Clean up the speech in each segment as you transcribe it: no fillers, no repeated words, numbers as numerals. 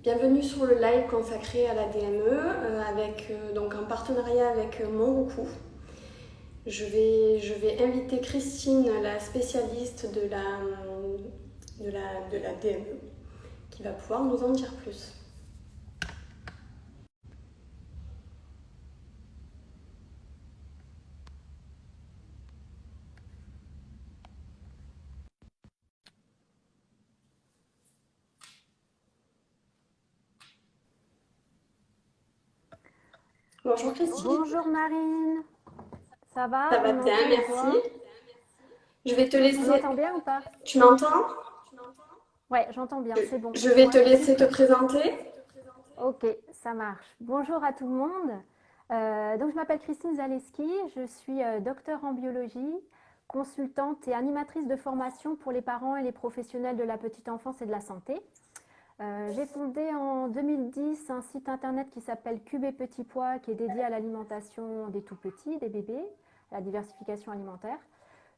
Bienvenue sur le live consacré à la DME donc en partenariat avec Monroucou. Je vais inviter Christine, la spécialiste de la DME, qui va pouvoir nous en dire plus. Bonjour Christine. Bonjour Marine, ça va? Ça va On bien, m'entend et merci. toi? Je vais te Tu laisser. m'entends bien ou pas? Tu m'entends? Ouais, j'entends bien, c'est bon. Je vais te Dis-moi. laisser te présenter. Ok, ça marche. Bonjour à tout le monde. Donc je m'appelle Christine Zaleski, je suis docteure en biologie, consultante et animatrice de formation pour les parents et les professionnels de la petite enfance et de la santé. J'ai fondé en 2010 un site internet qui s'appelle Cube et Petit Pois, qui est dédié à l'alimentation des tout petits, des bébés, à la diversification alimentaire.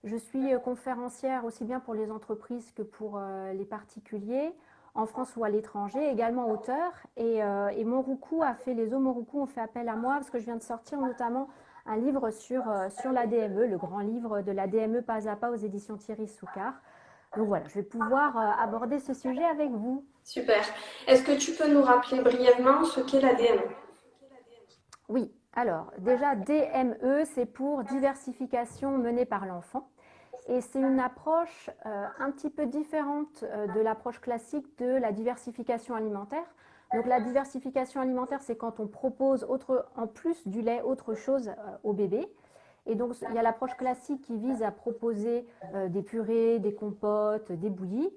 Je suis conférencière aussi bien pour les entreprises que pour les particuliers, en France ou à l'étranger, également auteur. Et Monroucou a fait, les Monroucou ont fait appel à moi parce que je viens de sortir notamment un livre sur la DME, le grand livre de la DME pas à pas aux éditions Thierry Soucard. Donc voilà, je vais pouvoir aborder ce sujet avec vous. Super. Est-ce que tu peux nous rappeler brièvement ce qu'est la DME? Oui, alors déjà DME, c'est pour diversification menée par l'enfant. Et c'est une approche un petit peu différente de l'approche classique de la diversification alimentaire. Donc la diversification alimentaire, c'est quand on propose en plus du lait autre chose au bébé. Et donc il y a l'approche classique qui vise à proposer des purées, des compotes, des bouillies.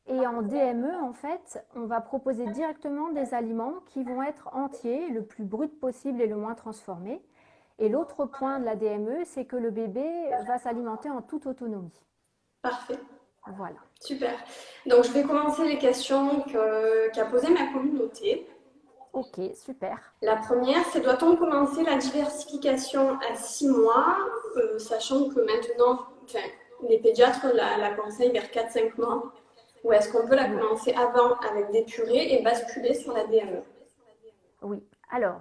Et en DME, en fait, on va proposer directement des aliments qui vont être entiers, le plus brut possible et le moins transformés. Et l'autre point de la DME, c'est que le bébé va s'alimenter en toute autonomie. Parfait. Voilà. Super. Donc, je vais commencer les questions qu'a posées ma communauté. Ok, super. La première, c'est doit-on commencer la diversification à 6 mois, sachant que maintenant, les pédiatres la conseillent vers 4-5 mois, ou est-ce qu'on peut la Oui, commencer avant avec des purées et basculer sur la DME? oui. Alors,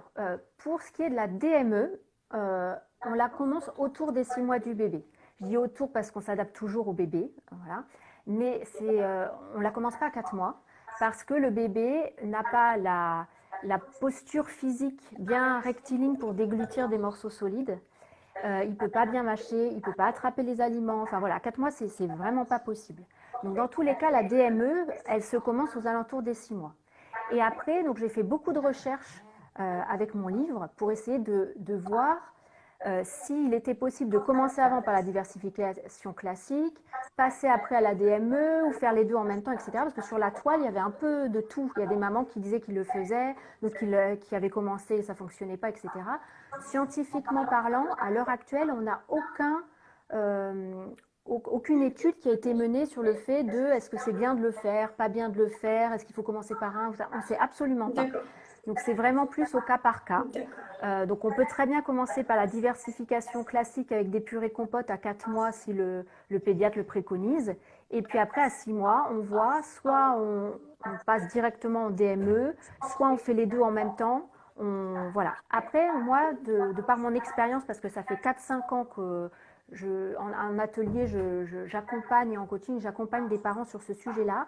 pour ce qui est de la DME, on la commence autour des 6 mois du bébé. Je dis autour parce qu'on s'adapte toujours au bébé, voilà. Mais on ne la commence pas à 4 mois parce que le bébé n'a pas la posture physique bien rectiligne pour déglutir des morceaux solides. Il ne peut pas bien mâcher, il ne peut pas attraper les aliments. Enfin voilà, à 4 mois, c'est vraiment pas possible. Donc dans tous les cas, la DME, elle se commence aux alentours des 6 mois. Et après, donc j'ai fait beaucoup de recherches avec mon livre pour essayer de voir s'il était possible de commencer avant par la diversification classique, passer après à la DME ou faire les deux en même temps, etc. Parce que sur la toile, il y avait un peu de tout. Il y a des mamans qui disaient qu'ils le faisaient, d'autres qui avaient commencé et ça ne fonctionnait pas, etc. Scientifiquement parlant, à l'heure actuelle, on n'a aucune étude qui a été menée sur le fait de est-ce que c'est bien de le faire, pas bien de le faire, est-ce qu'il faut commencer par un, on ne sait absolument pas. D'accord. Donc c'est vraiment plus au cas par cas. Donc on peut très bien commencer par la diversification classique avec des purées compotes à 4 mois si le pédiatre le préconise. Et puis après à 6 mois, on voit soit on passe directement en DME, soit on fait les deux en même temps. Voilà. Après, moi, de par mon expérience, parce que ça fait 4-5 ans que en atelier, j'accompagne et en coaching, j'accompagne des parents sur ce sujet-là.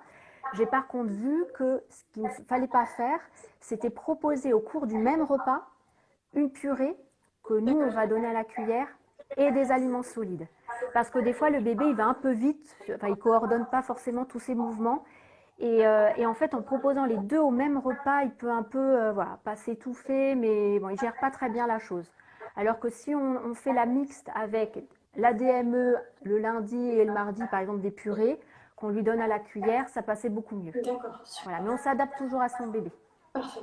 J'ai par contre vu que ce qu'il ne fallait pas faire, c'était proposer au cours du même repas une purée que nous, on va donner à la cuillère et des aliments solides. Parce que des fois, le bébé, il va un peu vite, enfin, il ne coordonne pas forcément tous ses mouvements. Et en fait, en proposant les deux au même repas, il peut un peu voilà, pas s'étouffer, mais bon, il ne gère pas très bien la chose. Alors que si on fait la mixte avec l'ADME le lundi et le mardi, par exemple, des purées, qu'on lui donne à la cuillère, ça passait beaucoup mieux. D'accord. Voilà, mais on s'adapte toujours à son bébé. Parfait.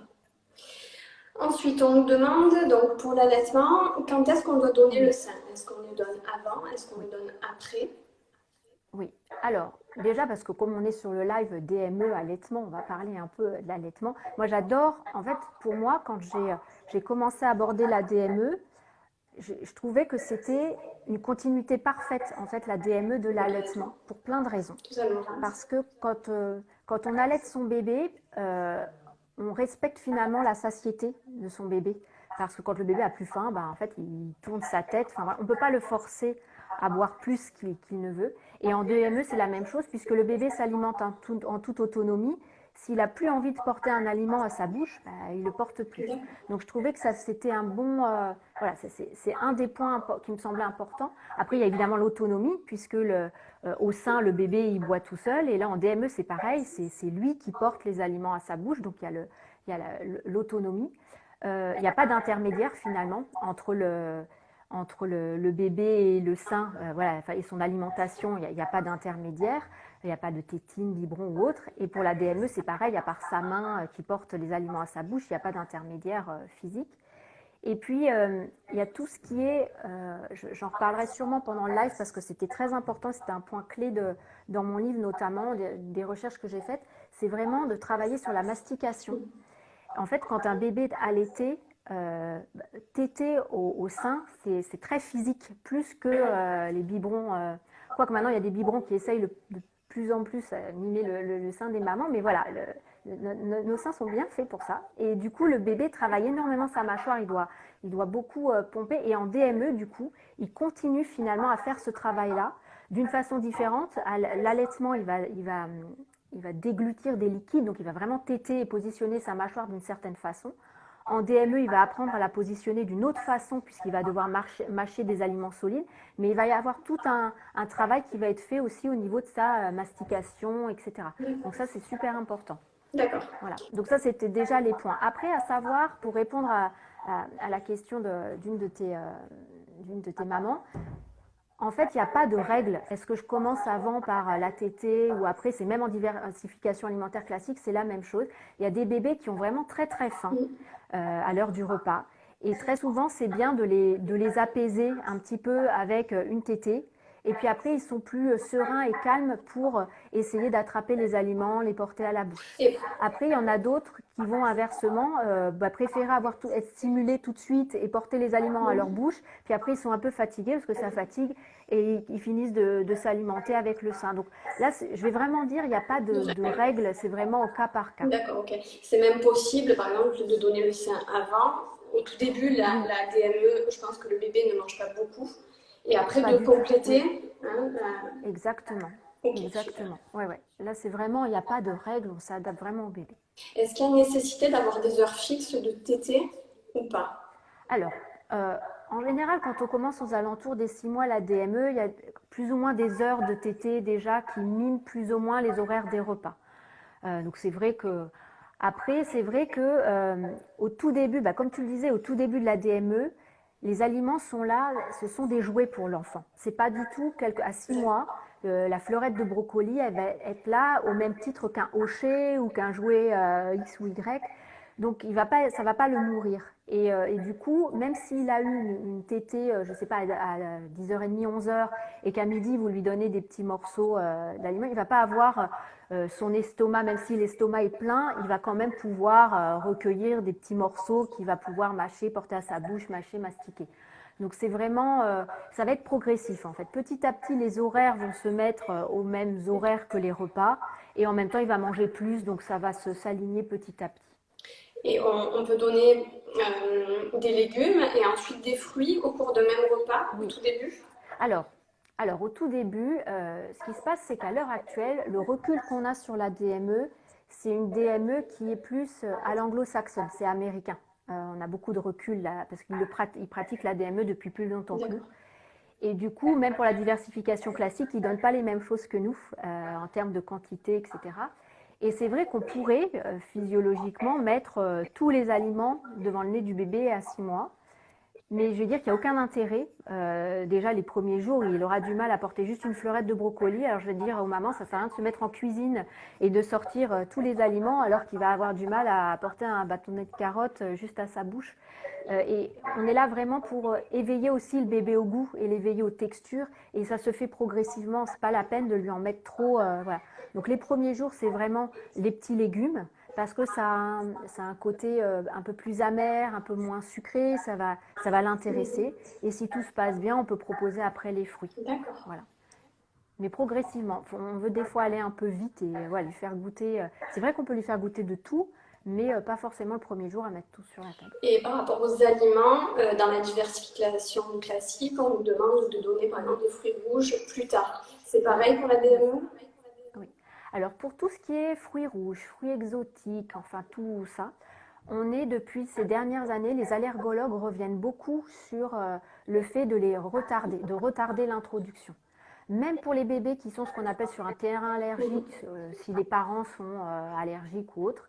Ensuite, on nous demande, donc pour l'allaitement, quand est-ce qu'on doit donner le Oui, sein? Est-ce qu'on le donne avant? Est-ce qu'on oui, le donne après? oui. Alors, déjà parce que comme on est sur le live DME allaitement, on va parler un peu de l'allaitement. Moi, j'adore, en fait, pour moi, quand j'ai commencé à aborder la DME, je trouvais que c'était une continuité parfaite, en fait, la DME de Pour quelle raison? l'allaitement, pour plein de raisons. Totalement. Parce que quand on allaite son bébé, on respecte finalement la satiété de son bébé. Parce que quand le bébé a plus faim, en fait, il tourne sa tête. Enfin, on ne peut pas le forcer à boire plus qu'il ne veut. Et en DME, c'est la même chose, puisque le bébé s'alimente en toute autonomie. S'il n'a plus envie de porter un aliment à sa bouche, il ne le porte plus. Donc je trouvais que ça c'était un bon... voilà, c'est un des points qui me semblait important. Après, il y a évidemment l'autonomie, puisque au sein, le bébé, il boit tout seul. Et là, en DME, c'est pareil, c'est lui qui porte les aliments à sa bouche. Donc il y a l'autonomie. Il n'y a pas d'intermédiaire finalement entre le bébé et le sein, voilà, et son alimentation, il n'y a pas d'intermédiaire, il n'y a pas de tétine, biberon ou autre. Et pour la DME, c'est pareil, à part sa main qui porte les aliments à sa bouche, il n'y a pas d'intermédiaire physique. Et puis, il y a tout ce qui est, j'en reparlerai sûrement pendant le live parce que c'était très important, c'était un point clé dans mon livre notamment, des recherches que j'ai faites, c'est vraiment de travailler sur la mastication. En fait, quand un bébé est allaité, téter au sein, c'est très physique, plus que les biberons. Quoique maintenant, il y a des biberons qui essayent de plus en plus à mimer le sein des mamans, mais voilà, nos seins sont bien faits pour ça. Et du coup, le bébé travaille énormément sa mâchoire, il doit beaucoup pomper. Et en DME, du coup, il continue finalement à faire ce travail-là d'une façon différente. L'allaitement, il va déglutir des liquides, donc il va vraiment téter et positionner sa mâchoire d'une certaine façon. En DME, il va apprendre à la positionner d'une autre façon puisqu'il va devoir mâcher des aliments solides, mais il va y avoir tout un travail qui va être fait aussi au niveau de sa mastication, etc. Donc ça, c'est super important. D'accord. Voilà. Donc ça, c'était déjà les points. Après, à savoir, pour répondre à la question d'une de tes mamans, en fait, il n'y a pas de règle. Est-ce que je commence avant par la tétée ou après? C'est même en diversification alimentaire classique, c'est la même chose. Il y a des bébés qui ont vraiment très très faim à l'heure du repas. Et très souvent, c'est bien de les apaiser un petit peu avec une tétée. Et puis après, ils sont plus sereins et calmes pour essayer d'attraper les aliments, les porter à la bouche. Après, il y en a d'autres qui vont inversement préférer être stimulés tout de suite et porter les aliments à leur bouche. Puis après, ils sont un peu fatigués parce que ça fatigue et ils finissent de s'alimenter avec le sein. Donc là, je vais vraiment dire, il n'y a pas de règle, c'est vraiment au cas par cas. D'accord, ok. C'est même possible, par exemple, de donner le sein avant. Au tout début, la DME, je pense que le bébé ne mange pas beaucoup. Et après, de compléter. Exactement. Okay, exactement. Ouais. Là, c'est vraiment, il n'y a pas de règle, on s'adapte vraiment au bébé. Est-ce qu'il y a nécessité d'avoir des heures fixes de tétée ou pas? Alors, en général, quand on commence aux alentours des 6 mois la DME, il y a plus ou moins des heures de tétée déjà qui miment plus ou moins les horaires des repas. Donc c'est vrai que après, c'est vrai que au tout début, comme tu le disais, au tout début de la DME, les aliments sont là, ce sont des jouets pour l'enfant. C'est pas du tout à 6 mois. La fleurette de brocoli, elle va être là au même titre qu'un hochet ou qu'un jouet X ou Y. Donc ça va pas le nourrir. Et du coup, même s'il a eu une tétée, je sais pas, à 10h30, 11h, et qu'à midi, vous lui donnez des petits morceaux d'aliments, il va pas avoir son estomac, même si l'estomac est plein, il va quand même pouvoir recueillir des petits morceaux qu'il va pouvoir mâcher, porter à sa bouche, mâcher, mastiquer. Donc c'est vraiment, ça va être progressif en fait. Petit à petit, les horaires vont se mettre aux mêmes horaires que les repas, et en même temps, il va manger plus, donc ça va s'aligner petit à petit. Et on peut donner des légumes et ensuite des fruits au cours de même repas, au tout début? Alors, au tout début, ce qui se passe, c'est qu'à l'heure actuelle, le recul qu'on a sur la DME, c'est une DME qui est plus à l'anglo-saxonne, c'est américain. On a beaucoup de recul là, parce qu'ils pratiquent la DME depuis plus longtemps que nous. Et du coup, même pour la diversification classique, ils ne donnent pas les mêmes choses que nous en termes de quantité, etc. Et c'est vrai qu'on pourrait physiologiquement mettre tous les aliments devant le nez du bébé à 6 mois. Mais je veux dire qu'il n'y a aucun intérêt. Déjà, les premiers jours, il aura du mal à porter juste une fleurette de brocoli. Alors, je vais dire aux mamans, ça ne sert à rien de se mettre en cuisine et de sortir tous les aliments alors qu'il va avoir du mal à porter un bâtonnet de carottes juste à sa bouche. Et on est là vraiment pour éveiller aussi le bébé au goût et l'éveiller aux textures. Et ça se fait progressivement. Ce n'est pas la peine de lui en mettre trop. Voilà. Donc, les premiers jours, c'est vraiment les petits légumes, parce que ça a un côté un peu plus amer, un peu moins sucré, ça va l'intéresser. Et si tout se passe bien, on peut proposer après les fruits. D'accord. Voilà. Mais progressivement, on veut des fois aller un peu vite et lui faire goûter. C'est vrai qu'on peut lui faire goûter de tout, mais pas forcément le premier jour à mettre tout sur la table. Et par rapport aux aliments, dans la diversification classique, on nous demande de donner par exemple des fruits rouges plus tard. C'est pareil pour la DME? Oui. Alors pour tout ce qui est fruits rouges, fruits exotiques, enfin tout ça, on est depuis ces dernières années, les allergologues reviennent beaucoup sur le fait de retarder l'introduction. Même pour les bébés qui sont ce qu'on appelle sur un terrain allergique, si les parents sont allergiques ou autres,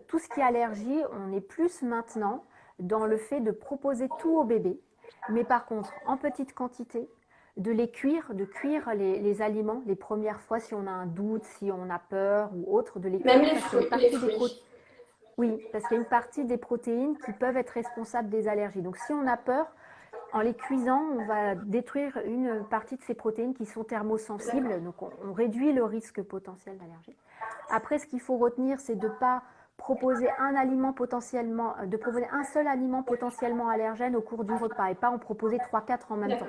tout ce qui est allergie, on est plus maintenant dans le fait de proposer tout au bébé, mais par contre en petite quantité, de cuire les aliments les premières fois si on a un doute, si on a peur ou autre, de les cuire. Même les fruits. Oui, parce qu'il y a une partie des protéines qui peuvent être responsables des allergies. Donc si on a peur, en les cuisant, on va détruire une partie de ces protéines qui sont thermosensibles, donc on réduit le risque potentiel d'allergie. Après, ce qu'il faut retenir, c'est de ne pas proposer de proposer un seul aliment potentiellement allergène au cours du repas et pas en proposer 3-4 en même temps.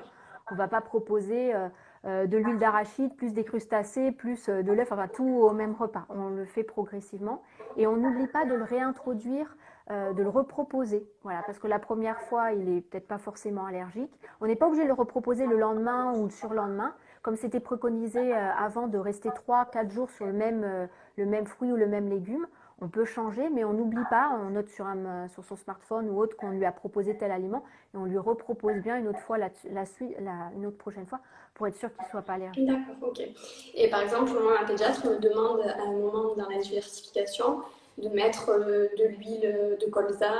On ne va pas proposer de l'huile d'arachide, plus des crustacés, plus de l'œuf, enfin tout au même repas. On le fait progressivement et on n'oublie pas de le réintroduire, de le reproposer. Voilà, parce que la première fois, il n'est peut-être pas forcément allergique. On n'est pas obligé de le reproposer le lendemain ou le surlendemain, comme c'était préconisé avant de rester 3-4 jours sur le même fruit ou le même légume. On peut changer, mais on n'oublie pas, on note sur son smartphone ou autre qu'on lui a proposé tel aliment et on lui repropose bien une autre fois une autre prochaine fois pour être sûr qu'il ne soit pas allergique. D'accord, ok. Et par exemple, moi, ma pédiatre me demande à un moment dans la diversification de mettre de l'huile de colza.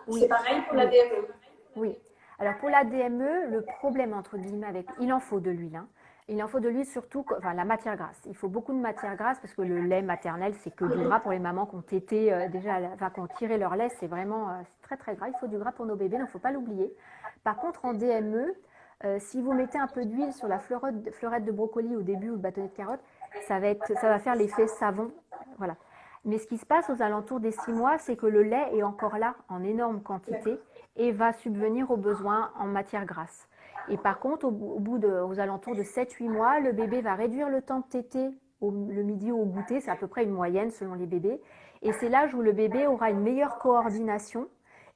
Oui. C'est pareil pour la DME? Oui. Alors pour la DME, le problème entre guillemets il en faut de l'huile. Hein. Il en faut de l'huile surtout, enfin la matière grasse. Il faut beaucoup de matière grasse parce que le lait maternel, c'est que du gras pour les mamans qui ont tété qui ont tiré leur lait, c'est vraiment très très gras. Il faut du gras pour nos bébés, donc il ne faut pas l'oublier. Par contre, en DME, si vous mettez un peu d'huile sur la fleurette de brocoli au début ou le bâtonnet de carotte, ça va faire l'effet savon. Voilà. Mais ce qui se passe aux alentours des 6 mois, c'est que le lait est encore là en énorme quantité et va subvenir aux besoins en matière grasse. Et par contre, aux alentours de 7-8 mois, le bébé va réduire le temps de tétée le midi ou au goûter, c'est à peu près une moyenne selon les bébés. Et c'est l'âge où le bébé aura une meilleure coordination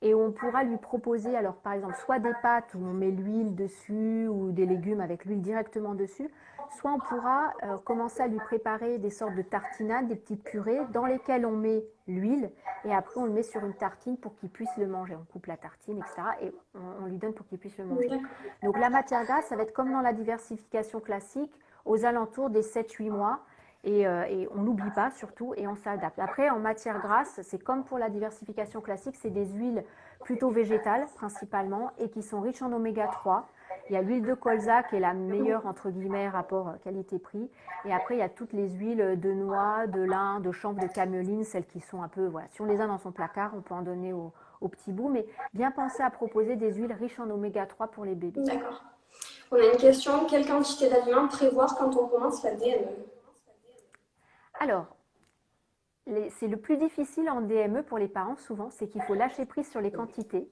et on pourra lui proposer, alors par exemple, soit des pâtes où on met l'huile dessus ou des légumes avec l'huile directement dessus, soit on pourra commencer à lui préparer des sortes de tartinades, des petites purées dans lesquelles on met l'huile et après on le met sur une tartine pour qu'il puisse le manger. On coupe la tartine, etc. et on lui donne pour qu'il puisse le manger. Donc la matière grasse, ça va être comme dans la diversification classique, aux alentours des 7-8 mois. Et on n'oublie pas surtout et on s'adapte. Après, en matière grasse, c'est comme pour la diversification classique, c'est des huiles plutôt végétales principalement et qui sont riches en oméga 3. Il y a l'huile de colza qui est la meilleure entre guillemets rapport qualité-prix. Et après, il y a toutes les huiles de noix, de lin, de chanvre, de cameline, celles qui sont un peu, voilà, si on les a dans son placard, on peut en donner au petit bout. Mais bien penser à proposer des huiles riches en oméga 3 pour les bébés. D'accord. On a une question, quelle quantité d'aliments prévoir quand on commence la DME? Alors, c'est le plus difficile en DME pour les parents souvent, c'est qu'il faut lâcher prise sur les quantités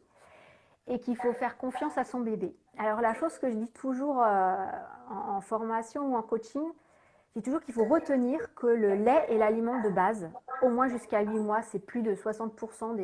et qu'il faut faire confiance à son bébé. Alors la chose que je dis toujours en formation ou en coaching, je dis toujours qu'il faut retenir que le lait est l'aliment de base, au moins jusqu'à 8 mois, c'est plus de 60%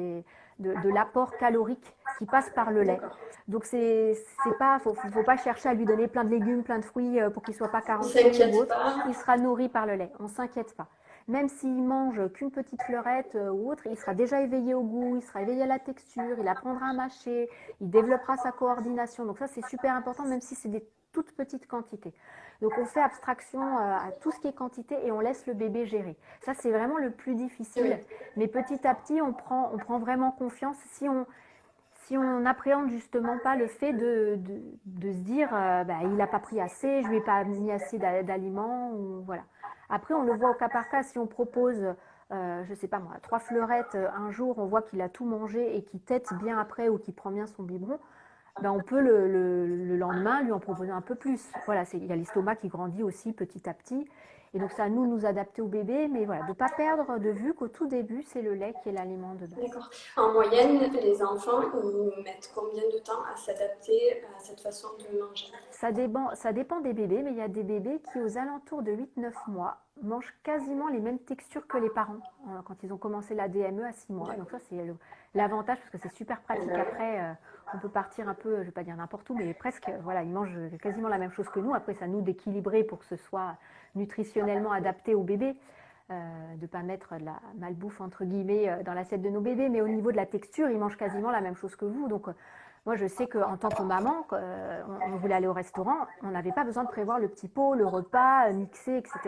de l'apport calorique qui passe par le lait. Donc faut pas chercher à lui donner plein de légumes, plein de fruits pour qu'il soit pas carencé ou autre. Il sera nourri par le lait, on s'inquiète pas. Même s'il mange qu'une petite fleurette ou autre, il sera déjà éveillé au goût, il sera éveillé à la texture, il apprendra à mâcher, il développera sa coordination. Donc ça, c'est super important, même si c'est des toutes petites quantités. Donc on fait abstraction à tout ce qui est quantité et on laisse le bébé gérer. Ça, c'est vraiment le plus difficile. Mais petit à petit, on prend vraiment confiance si on n'appréhende justement pas le fait de se dire il n'a pas pris assez, je ne lui ai pas mis assez d'aliments, ou voilà. Après, on le voit au cas par cas, si on propose, je ne sais pas moi, 3 fleurettes un jour, on voit qu'il a tout mangé et qu'il tète bien après ou qu'il prend bien son biberon, on peut le lendemain lui en proposer un peu plus. Voilà, il y a l'estomac qui grandit aussi petit à petit. Et donc, ça à nous adapter au bébé, mais voilà, de ne pas perdre de vue qu'au tout début, c'est le lait qui est l'aliment de base. D'accord. En moyenne, les enfants mettent combien de temps à s'adapter à cette façon de manger? Ça dépend des bébés, mais il y a des bébés qui, aux alentours de 8-9 mois, mangent quasiment les mêmes textures que les parents quand ils ont commencé la DME à 6 mois. Donc ça, c'est l'avantage parce que c'est super pratique. Après, on peut partir un peu, je ne vais pas dire n'importe où, mais presque, voilà, ils mangent quasiment la même chose que nous. Après, c'est à nous d'équilibrer pour que ce soit nutritionnellement adapté au bébé. De ne pas mettre de la malbouffe entre guillemets dans l'assiette de nos bébés, mais au niveau de la texture, ils mangent quasiment la même chose que vous. Donc moi je sais qu'en tant que maman, on voulait aller au restaurant, on n'avait pas besoin de prévoir le petit pot, le repas, mixer, etc.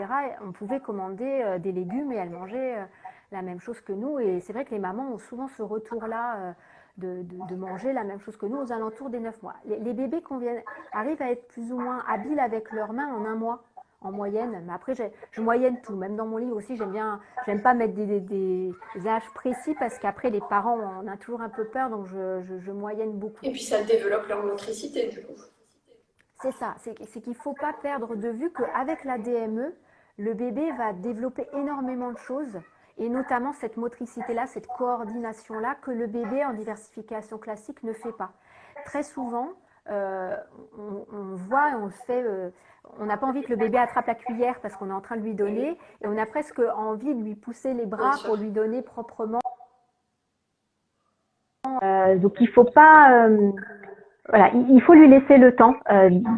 On pouvait commander des légumes et elles mangeaient la même chose que nous. Et c'est vrai que les mamans ont souvent ce retour-là de manger la même chose que nous aux alentours des 9 mois. Les bébés arrivent à être plus ou moins habiles avec leurs mains en 1 mois. En moyenne, mais après je moyenne tout, même dans mon livre aussi j'aime pas mettre des âges précis parce qu'après les parents on a toujours un peu peur, donc je moyenne beaucoup. Et puis ça développe leur motricité du coup. C'est ça, c'est qu'il faut pas perdre de vue qu'avec la DME, le bébé va développer énormément de choses et notamment cette motricité-là, cette coordination-là que le bébé en diversification classique ne fait pas. Très souvent, on voit, on le fait, on n'a pas envie que le bébé attrape la cuillère parce qu'on est en train de lui donner et on a presque envie de lui pousser les bras pour lui donner proprement. Donc il faut pas, voilà, il faut lui laisser le temps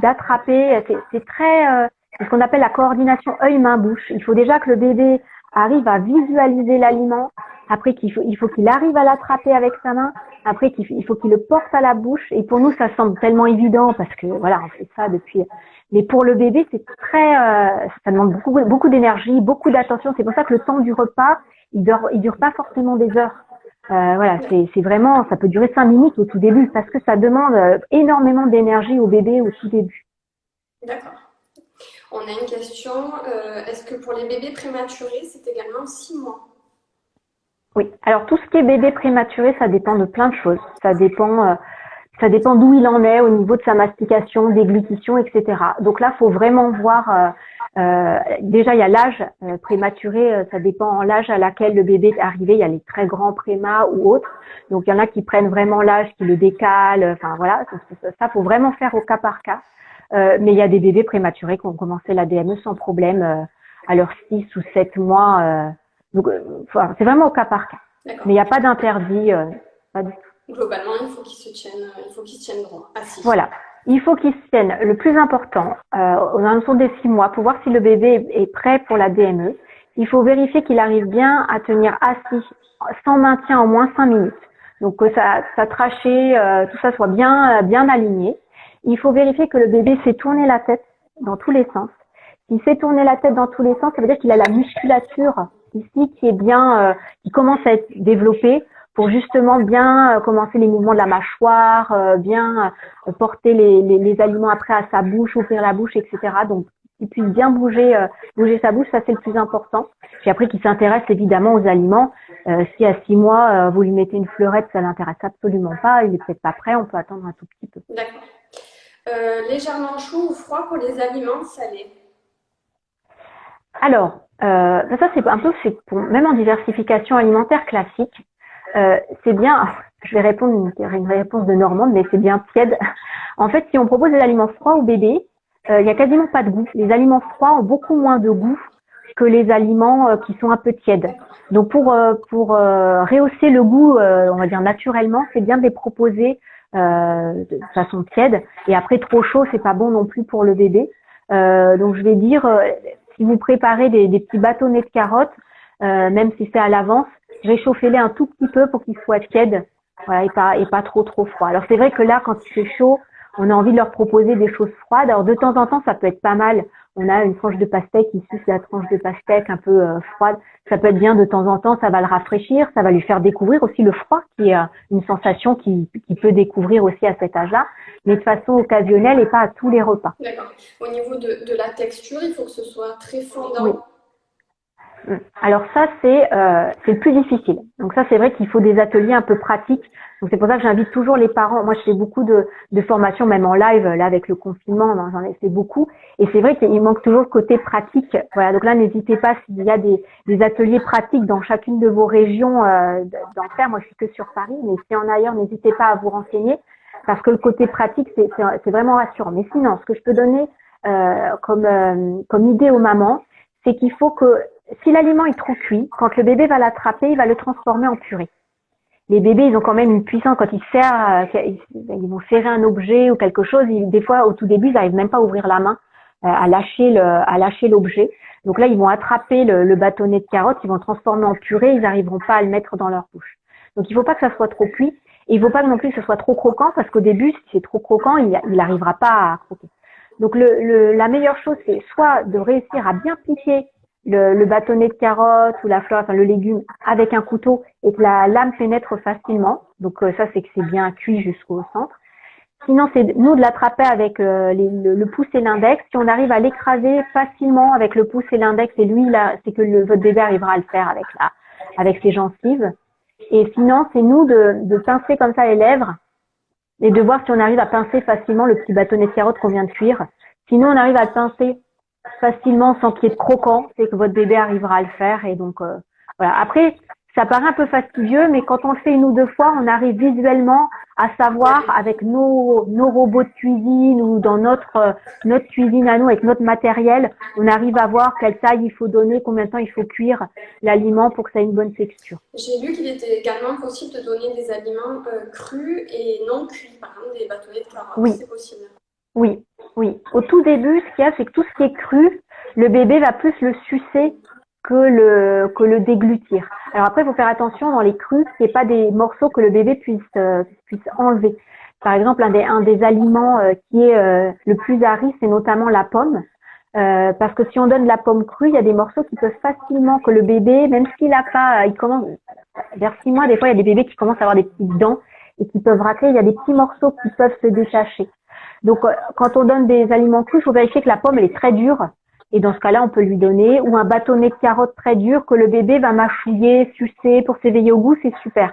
d'attraper. C'est très, c'est ce qu'on appelle la coordination œil-main-bouche. Il faut déjà que le bébé arrive à visualiser l'aliment. Après il faut qu'il arrive à l'attraper avec sa main. Après il faut qu'il le porte à la bouche. Et pour nous ça semble tellement évident parce que voilà on fait ça depuis. Mais pour le bébé c'est très, ça demande beaucoup d'énergie, beaucoup d'attention. C'est pour ça que le temps du repas il dure pas forcément des heures. Voilà, c'est vraiment, ça peut durer 5 minutes au tout début parce que ça demande énormément d'énergie au bébé au tout début. D'accord. On a une question. Est-ce que pour les bébés prématurés, c'est également 6 mois? Oui. Alors tout ce qui est bébé prématuré, ça dépend de plein de choses. Ça dépend d'où il en est au niveau de sa mastication, déglutition, etc. Donc là, faut vraiment voir. Déjà, il y a l'âge prématuré. Ça dépend en l'âge à laquelle le bébé est arrivé. Il y a les très grands prémas ou autres. Donc il y en a qui prennent vraiment l'âge, qui le décalent. Enfin voilà, ça faut vraiment faire au cas par cas. Mais il y a des bébés prématurés qui ont commencé la DME sans problème à leurs 6 ou 7 mois. Donc c'est vraiment au cas par cas. Mais il n'y a pas d'interdit. Pas du tout. Globalement, il faut qu'ils se tiennent droit. Assis. Voilà. Il faut qu'ils se tiennent. Le plus important, aux alentours des 6 mois, pour voir si le bébé est prêt pour la DME, il faut vérifier qu'il arrive bien à tenir assis, sans maintien au moins 5 minutes. Donc que sa trachée, tout ça soit bien aligné. Il faut vérifier que le bébé sait tourner la tête dans tous les sens. S'il sait tourner la tête dans tous les sens, ça veut dire qu'il a la musculature ici qui est bien, qui commence à être développée pour justement bien commencer les mouvements de la mâchoire, bien porter les aliments après à sa bouche, ouvrir la bouche, etc. Donc qu'il puisse bien bouger sa bouche, ça c'est le plus important. Puis après qu'il s'intéresse évidemment aux aliments. Si à 6 mois vous lui mettez une fleurette, ça l'intéresse absolument pas, il est peut-être pas prêt, on peut attendre un tout petit peu. D'accord. Légèrement chaud ou froid pour les aliments salés? Alors, ça c'est un peu, même en diversification alimentaire classique, c'est bien, je vais répondre une réponse de Normande, mais c'est bien tiède. En fait, si on propose des aliments froids au bébé, il y a quasiment pas de goût. Les aliments froids ont beaucoup moins de goût que les aliments qui sont un peu tièdes. Donc pour rehausser le goût, on va dire naturellement, c'est bien de les proposer de façon tiède. Et après trop chaud, c'est pas bon non plus pour le bébé. Donc je vais dire, si vous préparez des petits bâtonnets de carottes, même si c'est à l'avance, réchauffez-les un tout petit peu pour qu'ils soient tièdes, voilà, et pas trop froid. Alors c'est vrai que là, quand il fait chaud, on a envie de leur proposer des choses froides. Alors de temps en temps, ça peut être pas mal. On a une tranche de pastèque ici, c'est la tranche de pastèque un peu froide. Ça peut être bien de temps en temps, ça va le rafraîchir, ça va lui faire découvrir aussi le froid, qui est une sensation qu'il peut découvrir aussi à cet âge-là, mais de façon occasionnelle et pas à tous les repas. D'accord. Au niveau de la texture, il faut que ce soit très fondant. Oui. Alors ça, c'est le plus difficile. Donc ça, c'est vrai qu'il faut des ateliers un peu pratiques. Donc c'est pour ça que j'invite toujours les parents. Moi, je fais beaucoup de formations, même en live, là, avec le confinement, j'en ai fait beaucoup. Et c'est vrai qu'il manque toujours le côté pratique. Voilà, donc là, n'hésitez pas, s'il y a des ateliers pratiques dans chacune de vos régions, d'en faire. Moi, je suis que sur Paris, mais s'il y en a ailleurs, n'hésitez pas à vous renseigner, parce que le côté pratique, c'est vraiment rassurant. Mais sinon, ce que je peux donner comme idée aux mamans, c'est qu'il faut que, si l'aliment est trop cuit, quand le bébé va l'attraper, il va le transformer en purée. Les bébés, ils ont quand même une puissance quand ils serrent, ils vont serrer un objet ou quelque chose. Des fois, au tout début, ils n'arrivent même pas à ouvrir la main, à lâcher l'objet. Donc là, ils vont attraper le bâtonnet de carotte, ils vont le transformer en purée, ils n'arriveront pas à le mettre dans leur bouche. Donc il ne faut pas que ça soit trop cuit, et il ne faut pas non plus que ce soit trop croquant, parce qu'au début, si c'est trop croquant, il n'arrivera pas à croquer. Donc la meilleure chose, c'est soit de réussir à bien piquer le bâtonnet de carotte ou la fleur, enfin le légume avec un couteau et que la lame pénètre facilement. Donc ça, c'est que c'est bien cuit jusqu'au centre. Sinon, c'est nous de l'attraper avec le pouce et l'index. Si on arrive à l'écraser facilement avec le pouce et l'index, et lui, là, c'est que votre bébé arrivera à le faire avec ses gencives. Et sinon, c'est nous de pincer comme ça les lèvres et de voir si on arrive à pincer facilement le petit bâtonnet de carotte qu'on vient de cuire. Sinon, on arrive à le pincer facilement sans qu'il y ait de croquant, c'est que votre bébé arrivera à le faire. Et donc, voilà. Après, ça paraît un peu fastidieux, mais quand on le fait une ou deux fois, on arrive visuellement à savoir avec nos robots de cuisine ou dans notre cuisine à nous, avec notre matériel, on arrive à voir quelle taille il faut donner, combien de temps il faut cuire l'aliment pour que ça ait une bonne texture. J'ai lu qu'il était également possible de donner des aliments crus et non cuits, par exemple des bâtonnets de carottes. Oui. C'est possible. Oui, oui. Au tout début, ce qu'il y a, c'est que tout ce qui est cru, le bébé va plus le sucer que le déglutir. Alors après, il faut faire attention dans les crus, qu'il n'y ait pas des morceaux que le bébé puisse enlever. Par exemple, un des aliments qui est le plus à risque, c'est notamment la pomme. Parce que si on donne de la pomme crue, il y a des morceaux qui peuvent facilement, que le bébé, même s'il a pas, il commence, vers 6 mois, des fois, il y a des bébés qui commencent à avoir des petites dents et qui peuvent racler, il y a des petits morceaux qui peuvent se détacher. Donc, quand on donne des aliments crus, il faut vérifier que la pomme, elle est très dure. Et dans ce cas-là, on peut lui donner, ou un bâtonnet de carotte très dur que le bébé va mâchouiller, sucer pour s'éveiller au goût, c'est super.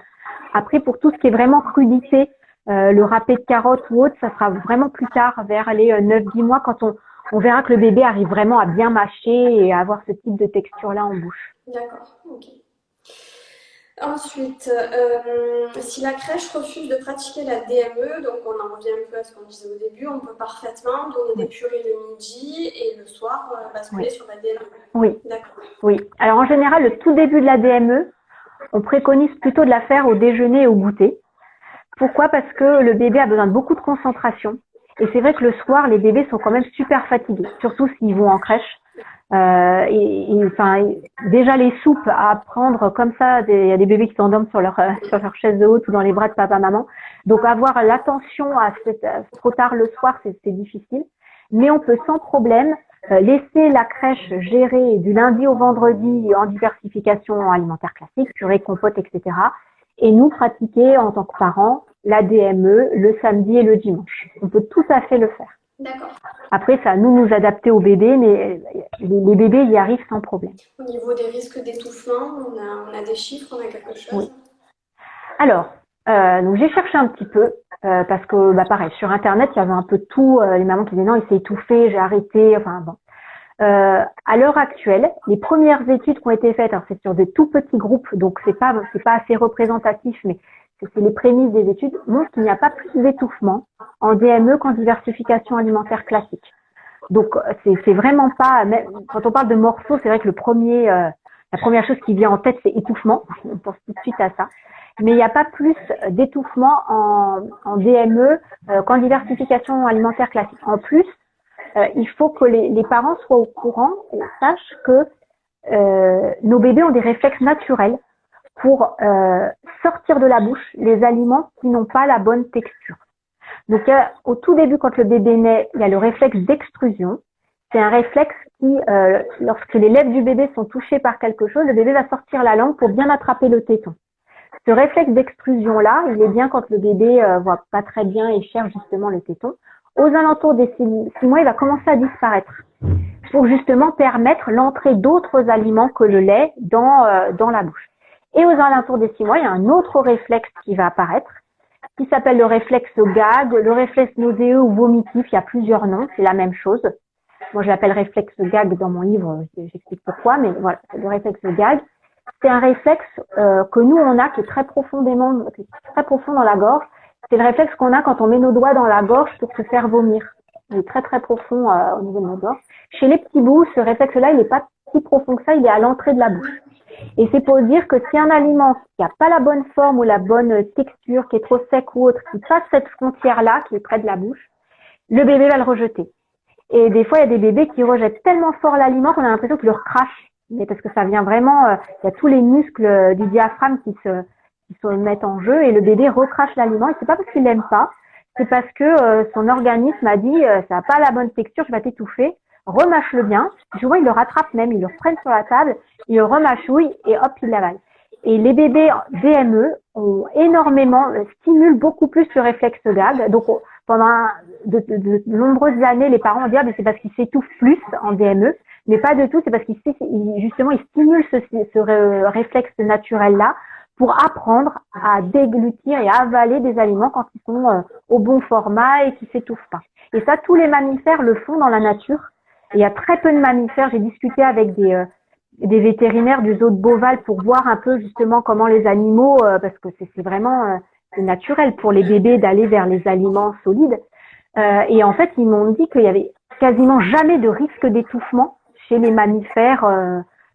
Après, pour tout ce qui est vraiment crudité, le râpé de carotte ou autre, ça sera vraiment plus tard, vers les 9-10 mois, quand on verra que le bébé arrive vraiment à bien mâcher et à avoir ce type de texture-là en bouche. D'accord, ok. Ensuite, si la crèche refuse de pratiquer la DME, donc on en revient un peu à ce qu'on disait au début, on peut parfaitement donner des purées le midi et le soir basculer sur la DME. Oui. D'accord. Oui. Alors en général, le tout début de la DME, on préconise plutôt de la faire au déjeuner et au goûter. Pourquoi? Parce que le bébé a besoin de beaucoup de concentration. Et c'est vrai que le soir, les bébés sont quand même super fatigués, surtout s'ils vont en crèche. Enfin, déjà les soupes à prendre comme ça, il y a des bébés qui s'endorment sur leur chaise de haute ou dans les bras de papa-maman. Donc avoir l'attention trop tard le soir, c'est difficile. Mais on peut sans problème laisser la crèche gérer du lundi au vendredi en diversification alimentaire classique, purée, compote, etc. Et nous pratiquer en tant que parents la DME le samedi et le dimanche. On peut tout à fait le faire. D'accord. Après, ça nous adapter aux bébés, mais les bébés y arrivent sans problème. Au niveau des risques d'étouffement, on a des chiffres, on a quelque chose? Oui. Alors, donc j'ai cherché un petit peu, parce que, pareil, sur Internet, il y avait un peu tout, les mamans qui disaient non, il s'est étouffé, j'ai arrêté, enfin bon. À l'heure actuelle, les premières études qui ont été faites, alors c'est sur des tout petits groupes, donc c'est pas assez représentatif, mais c'est les prémices des études, montrent qu'il n'y a pas plus d'étouffement en DME qu'en diversification alimentaire classique. Donc c'est vraiment pas, même, quand on parle de morceaux, c'est vrai que la première chose qui vient en tête, c'est étouffement. On pense tout de suite à ça. Mais il n'y a pas plus d'étouffement en DME qu'en diversification alimentaire classique. En plus, il faut que les parents soient au courant et sachent que nos bébés ont des réflexes naturels pour sortir de la bouche les aliments qui n'ont pas la bonne texture. Donc au tout début, quand le bébé naît, il y a le réflexe d'extrusion. C'est un réflexe qui, lorsque les lèvres du bébé sont touchées par quelque chose, le bébé va sortir la langue pour bien attraper le téton. Ce réflexe d'extrusion-là, il est bien quand le bébé voit pas très bien et cherche justement le téton. Aux alentours des 6 mois, il va commencer à disparaître pour justement permettre l'entrée d'autres aliments que le lait dans la bouche. Et aux alentours des 6 mois, il y a un autre réflexe qui va apparaître, qui s'appelle le réflexe gag, le réflexe nauséeux ou vomitif. Il y a plusieurs noms, c'est la même chose. Moi, je l'appelle réflexe gag dans mon livre, j'explique pourquoi, mais voilà, le réflexe gag. C'est un réflexe que nous, on a, qui est très profond dans la gorge. C'est le réflexe qu'on a quand on met nos doigts dans la gorge pour se faire vomir. Il est très très profond au niveau de notre gorge. Chez les petits bouts, ce réflexe-là, il n'est pas si profond que ça, il est à l'entrée de la bouche. Et c'est pour dire que si un aliment qui n'a pas la bonne forme ou la bonne texture, qui est trop sec ou autre, qui passe cette frontière-là, qui est près de la bouche, le bébé va le rejeter. Et des fois, il y a des bébés qui rejettent tellement fort l'aliment qu'on a l'impression qu'ils le recrachent. Mais parce que ça vient vraiment, il y a tous les muscles du diaphragme qui se mettent en jeu et le bébé recrache l'aliment. Et c'est pas parce qu'il l'aime pas, c'est parce que son organisme a dit ça n'a pas la bonne texture, je vais t'étouffer. Remâche-le bien. Souvent, il le rattrape même, il le reprenne sur la table, il le remâchouille et hop, il l'avale. Et les bébés DME ont énormément, stimulent beaucoup plus le réflexe gag. Donc, pendant de nombreuses années, les parents disent, mais c'est parce qu'ils s'étouffent plus en DME. Mais pas du tout, c'est parce qu'ils justement, ils stimulent ce réflexe naturel-là pour apprendre à déglutir et à avaler des aliments quand ils sont au bon format et qui s'étouffent pas. Et ça, tous les mammifères le font dans la nature. Et il y a très peu de mammifères. J'ai discuté avec des vétérinaires du zoo de Beauval pour voir un peu justement comment les animaux, parce que c'est vraiment naturel pour les bébés d'aller vers les aliments solides. Et en fait, ils m'ont dit qu'il y avait quasiment jamais de risque d'étouffement chez les mammifères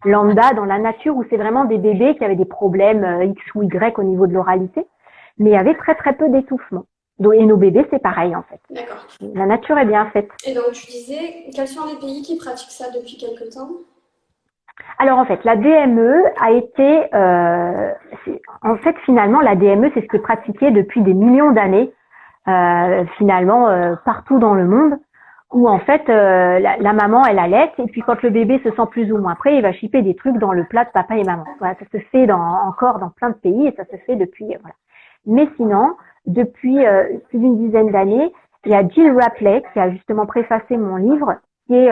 lambda dans la nature, où c'est vraiment des bébés qui avaient des problèmes X ou Y au niveau de l'oralité, mais il y avait très très peu d'étouffement. Et nos bébés, c'est pareil en fait. D'accord. La nature est bien faite. Et donc tu disais, quels sont les pays qui pratiquent ça depuis quelque temps? Alors en fait, la DME a été, en fait finalement la DME c'est ce qui est pratiqué depuis des millions d'années, finalement partout dans le monde, où en fait la maman elle allaite et puis quand le bébé se sent plus ou moins prêt, il va chipper des trucs dans le plat de papa et maman. Voilà, ça se fait encore dans plein de pays et ça se fait depuis voilà. Mais sinon, depuis plus d'une dizaine d'années, il y a Jill Rapley qui a justement préfacé mon livre, qui est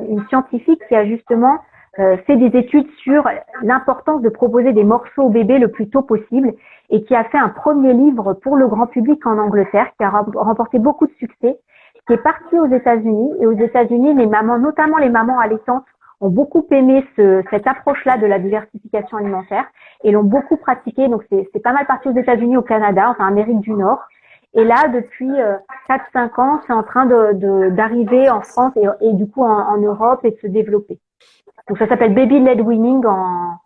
une scientifique qui a justement fait des études sur l'importance de proposer des morceaux au bébé le plus tôt possible et qui a fait un premier livre pour le grand public en Angleterre qui a remporté beaucoup de succès, qui est parti aux États-Unis. Et aux États-Unis, les mamans, notamment les mamans allaitantes, ont beaucoup aimé cette approche-là de la diversification alimentaire et l'ont beaucoup pratiqué. Donc c'est pas mal parti aux États-Unis, au Canada, enfin Amérique du Nord. Et là, depuis 4-5 ans, c'est en train d'arriver en France et du coup en Europe et de se développer. Donc ça s'appelle Baby Led Weaning en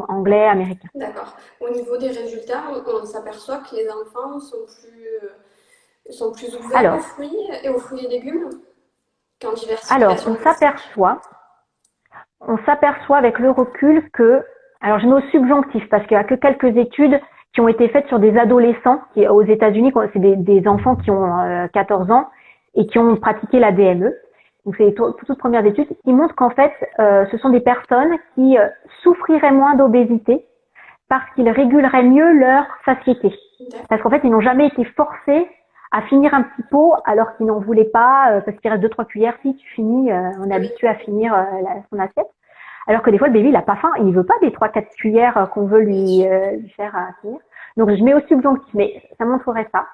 anglais américain. D'accord. Au niveau des résultats, on s'aperçoit que les enfants sont plus ouverts aux fruits et légumes qu'en diversification. Alors on s'aperçoit avec le recul que, alors je mets au subjonctif parce qu'il n'y a que quelques études qui ont été faites sur des adolescents qui aux États-Unis, c'est des enfants qui ont 14 ans et qui ont pratiqué la DME. Donc c'est les toutes premières études qui montrent qu'en fait, ce sont des personnes qui souffriraient moins d'obésité parce qu'ils réguleraient mieux leur satiété. Parce qu'en fait, ils n'ont jamais été forcés à finir un petit pot alors qu'ils n'en voulaient pas, parce qu'il reste 2-3 cuillères, si tu finis, on est habitué à finir son assiette. Alors que des fois, le bébé, il a pas faim, il veut pas des 3-4 cuillères qu'on veut lui faire finir. Donc je mets au subjonctif, mais ça montrerait ça.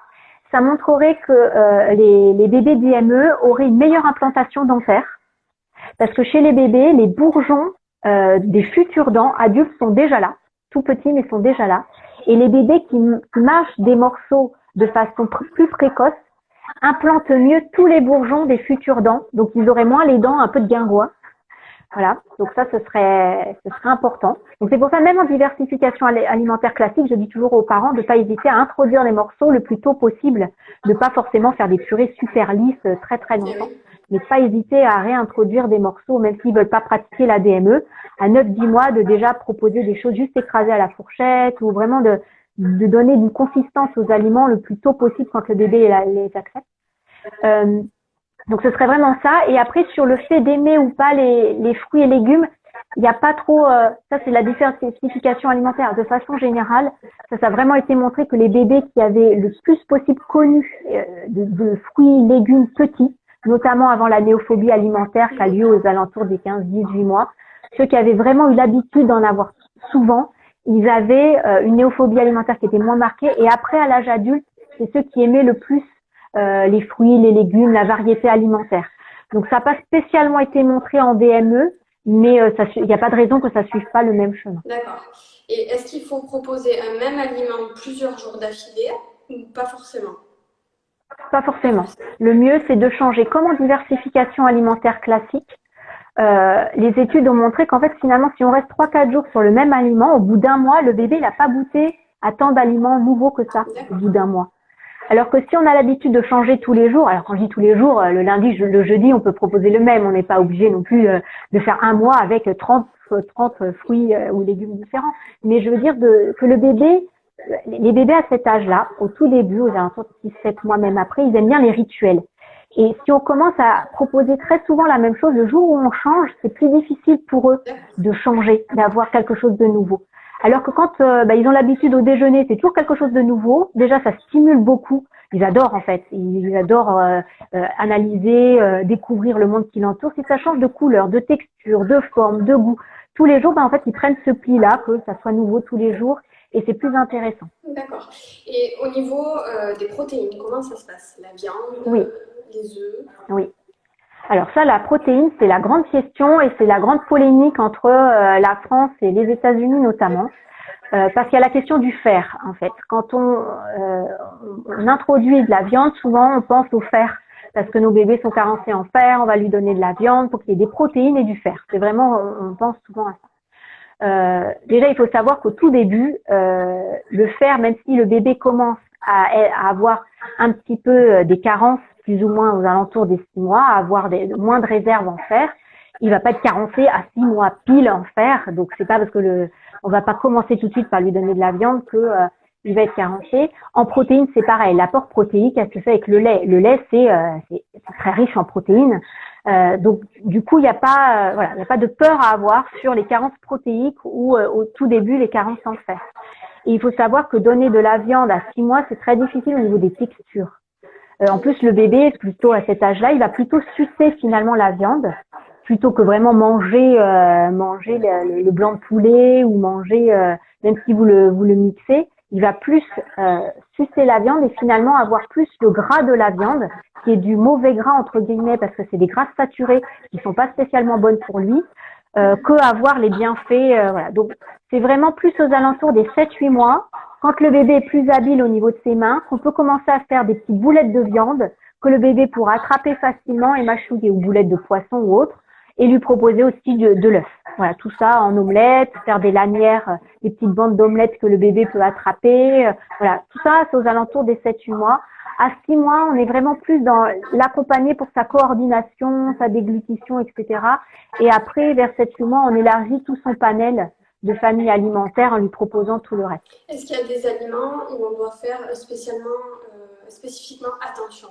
Ça montrerait que les bébés DME auraient une meilleure implantation dentaire. Parce que chez les bébés, les bourgeons des futurs dents adultes sont déjà là, tout petits mais sont déjà là. Et les bébés qui mâchent des morceaux de façon plus précoce implantent mieux tous les bourgeons des futurs dents. Donc ils auraient moins les dents un peu de guingois. Voilà, donc ça ce serait important. Donc c'est pour ça, même en diversification alimentaire classique, je dis toujours aux parents de ne pas hésiter à introduire les morceaux le plus tôt possible, de pas forcément faire des purées super lisses très très longtemps, mais pas hésiter à réintroduire des morceaux, même s'ils veulent pas pratiquer la DME, à 9-10 mois de déjà proposer des choses juste écrasées à la fourchette ou vraiment de donner une consistance aux aliments le plus tôt possible quand le bébé les accepte. Donc ce serait vraiment ça. Et après, sur le fait d'aimer ou pas les fruits et légumes, il n'y a pas trop, ça c'est la diversification alimentaire. De façon générale, ça a vraiment été montré que les bébés qui avaient le plus possible connu de fruits et légumes petits, notamment avant la néophobie alimentaire qui a lieu aux alentours des 15-18 mois, ceux qui avaient vraiment eu l'habitude d'en avoir souvent, ils avaient une néophobie alimentaire qui était moins marquée. Et après, à l'âge adulte, c'est ceux qui aimaient le plus les fruits, les légumes, la variété alimentaire. Donc ça n'a pas spécialement été montré en DME, mais il n'y a pas de raison que ça ne suive pas le même chemin. D'accord. Et est-ce qu'il faut proposer un même aliment plusieurs jours d'affilée ou pas forcément? Pas forcément. Le mieux, c'est de changer comme en diversification alimentaire classique. les études ont montré qu'en fait, finalement, si on reste 3-4 jours sur le même aliment, au bout d'un mois, le bébé n'a pas goûté à tant d'aliments nouveaux que ça, au bout d'un mois. Alors que si on a l'habitude de changer tous les jours, alors quand je dis tous les jours, le lundi, le jeudi, on peut proposer le même. On n'est pas obligé non plus de faire un mois avec 30 fruits ou légumes différents. Mais je veux dire que le bébé, les bébés à cet âge-là, au tout début, aux alentours de 6-7 mois même après, ils aiment bien les rituels. Et si on commence à proposer très souvent la même chose, le jour où on change, c'est plus difficile pour eux de changer, d'avoir quelque chose de nouveau. Alors que quand ils ont l'habitude au déjeuner, c'est toujours quelque chose de nouveau. Déjà, ça stimule beaucoup. Ils adorent en fait. Ils adorent analyser, découvrir le monde qui l'entoure. Si ça change de couleur, de texture, de forme, de goût, tous les jours, en fait, ils prennent ce pli-là, que ça soit nouveau tous les jours, et c'est plus intéressant. D'accord. Et au niveau des protéines, comment ça se passe? La viande, oui. Les œufs? Oui. Alors ça, la protéine, c'est la grande question et c'est la grande polémique entre la France et les États-Unis notamment, parce qu'il y a la question du fer en fait. Quand on introduit de la viande, souvent on pense au fer parce que nos bébés sont carencés en fer, on va lui donner de la viande pour qu'il y ait des protéines et du fer. C'est vraiment, on pense souvent à ça. Déjà, il faut savoir qu'au tout début, le fer, même si le bébé commence à avoir un petit peu des carences, plus ou moins aux alentours des 6 mois, à avoir moins de réserves en fer, il va pas être carencé à 6 mois pile en fer. Donc c'est pas parce que on va pas commencer tout de suite par lui donner de la viande que il va être carencé. En protéines, c'est pareil. L'apport protéique, elle se fait avec le lait. Le lait, c'est très riche en protéines. Donc du coup, il n'y a pas il y a pas de peur à avoir sur les carences protéiques ou au tout début les carences en fer. Et il faut savoir que donner de la viande à 6 mois, c'est très difficile au niveau des textures. En plus, le bébé, plutôt à cet âge-là, il va plutôt sucer finalement la viande, plutôt que vraiment manger le blanc de poulet ou manger, même si vous le mixez, il va plus sucer la viande et finalement avoir plus le gras de la viande, qui est du mauvais gras entre guillemets, parce que c'est des gras saturés qui sont pas spécialement bonnes pour lui, que avoir les bienfaits. Voilà. Donc c'est vraiment plus aux alentours des 7-8 mois. Quand le bébé est plus habile au niveau de ses mains, qu'on peut commencer à faire des petites boulettes de viande que le bébé pourra attraper facilement et mâchouiller, ou boulettes de poisson ou autre, et lui proposer aussi de l'œuf. Voilà, tout ça en omelette, faire des lanières, des petites bandes d'omelettes que le bébé peut attraper. Voilà, tout ça, c'est aux alentours des 7-8 mois. À 6 mois, on est vraiment plus dans l'accompagner pour sa coordination, sa déglutition, etc. Et après, vers 7-8 mois, on élargit tout son panel de famille alimentaire en lui proposant tout le reste. Est-ce qu'il y a des aliments où on doit faire spécifiquement attention?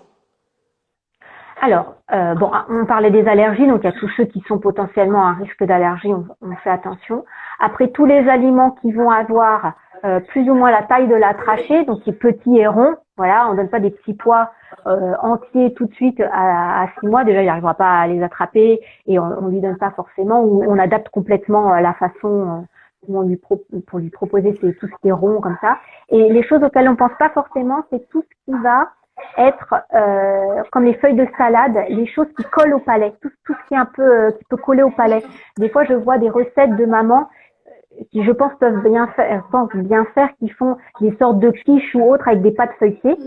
Alors, on parlait des allergies, donc il y a tous ceux qui sont potentiellement à risque d'allergie, on fait attention. Après, tous les aliments qui vont avoir plus ou moins la taille de la trachée, donc qui est petit et rond, voilà, on donne pas des petits pois entiers tout de suite à 6 mois, déjà il n'arrivera pas à les attraper et on lui donne pas forcément, ou on adapte complètement la façon pour lui proposer tout ce qui est rond comme ça. Et les choses auxquelles on pense pas forcément, c'est tout ce qui va être comme les feuilles de salade, les choses qui collent au palais, tout ce qui est un peu qui peut coller au palais. Des fois, je vois des recettes de mamans qui, je pense, peuvent bien faire, qui font des sortes de quiches ou autres avec des pâtes feuilletées.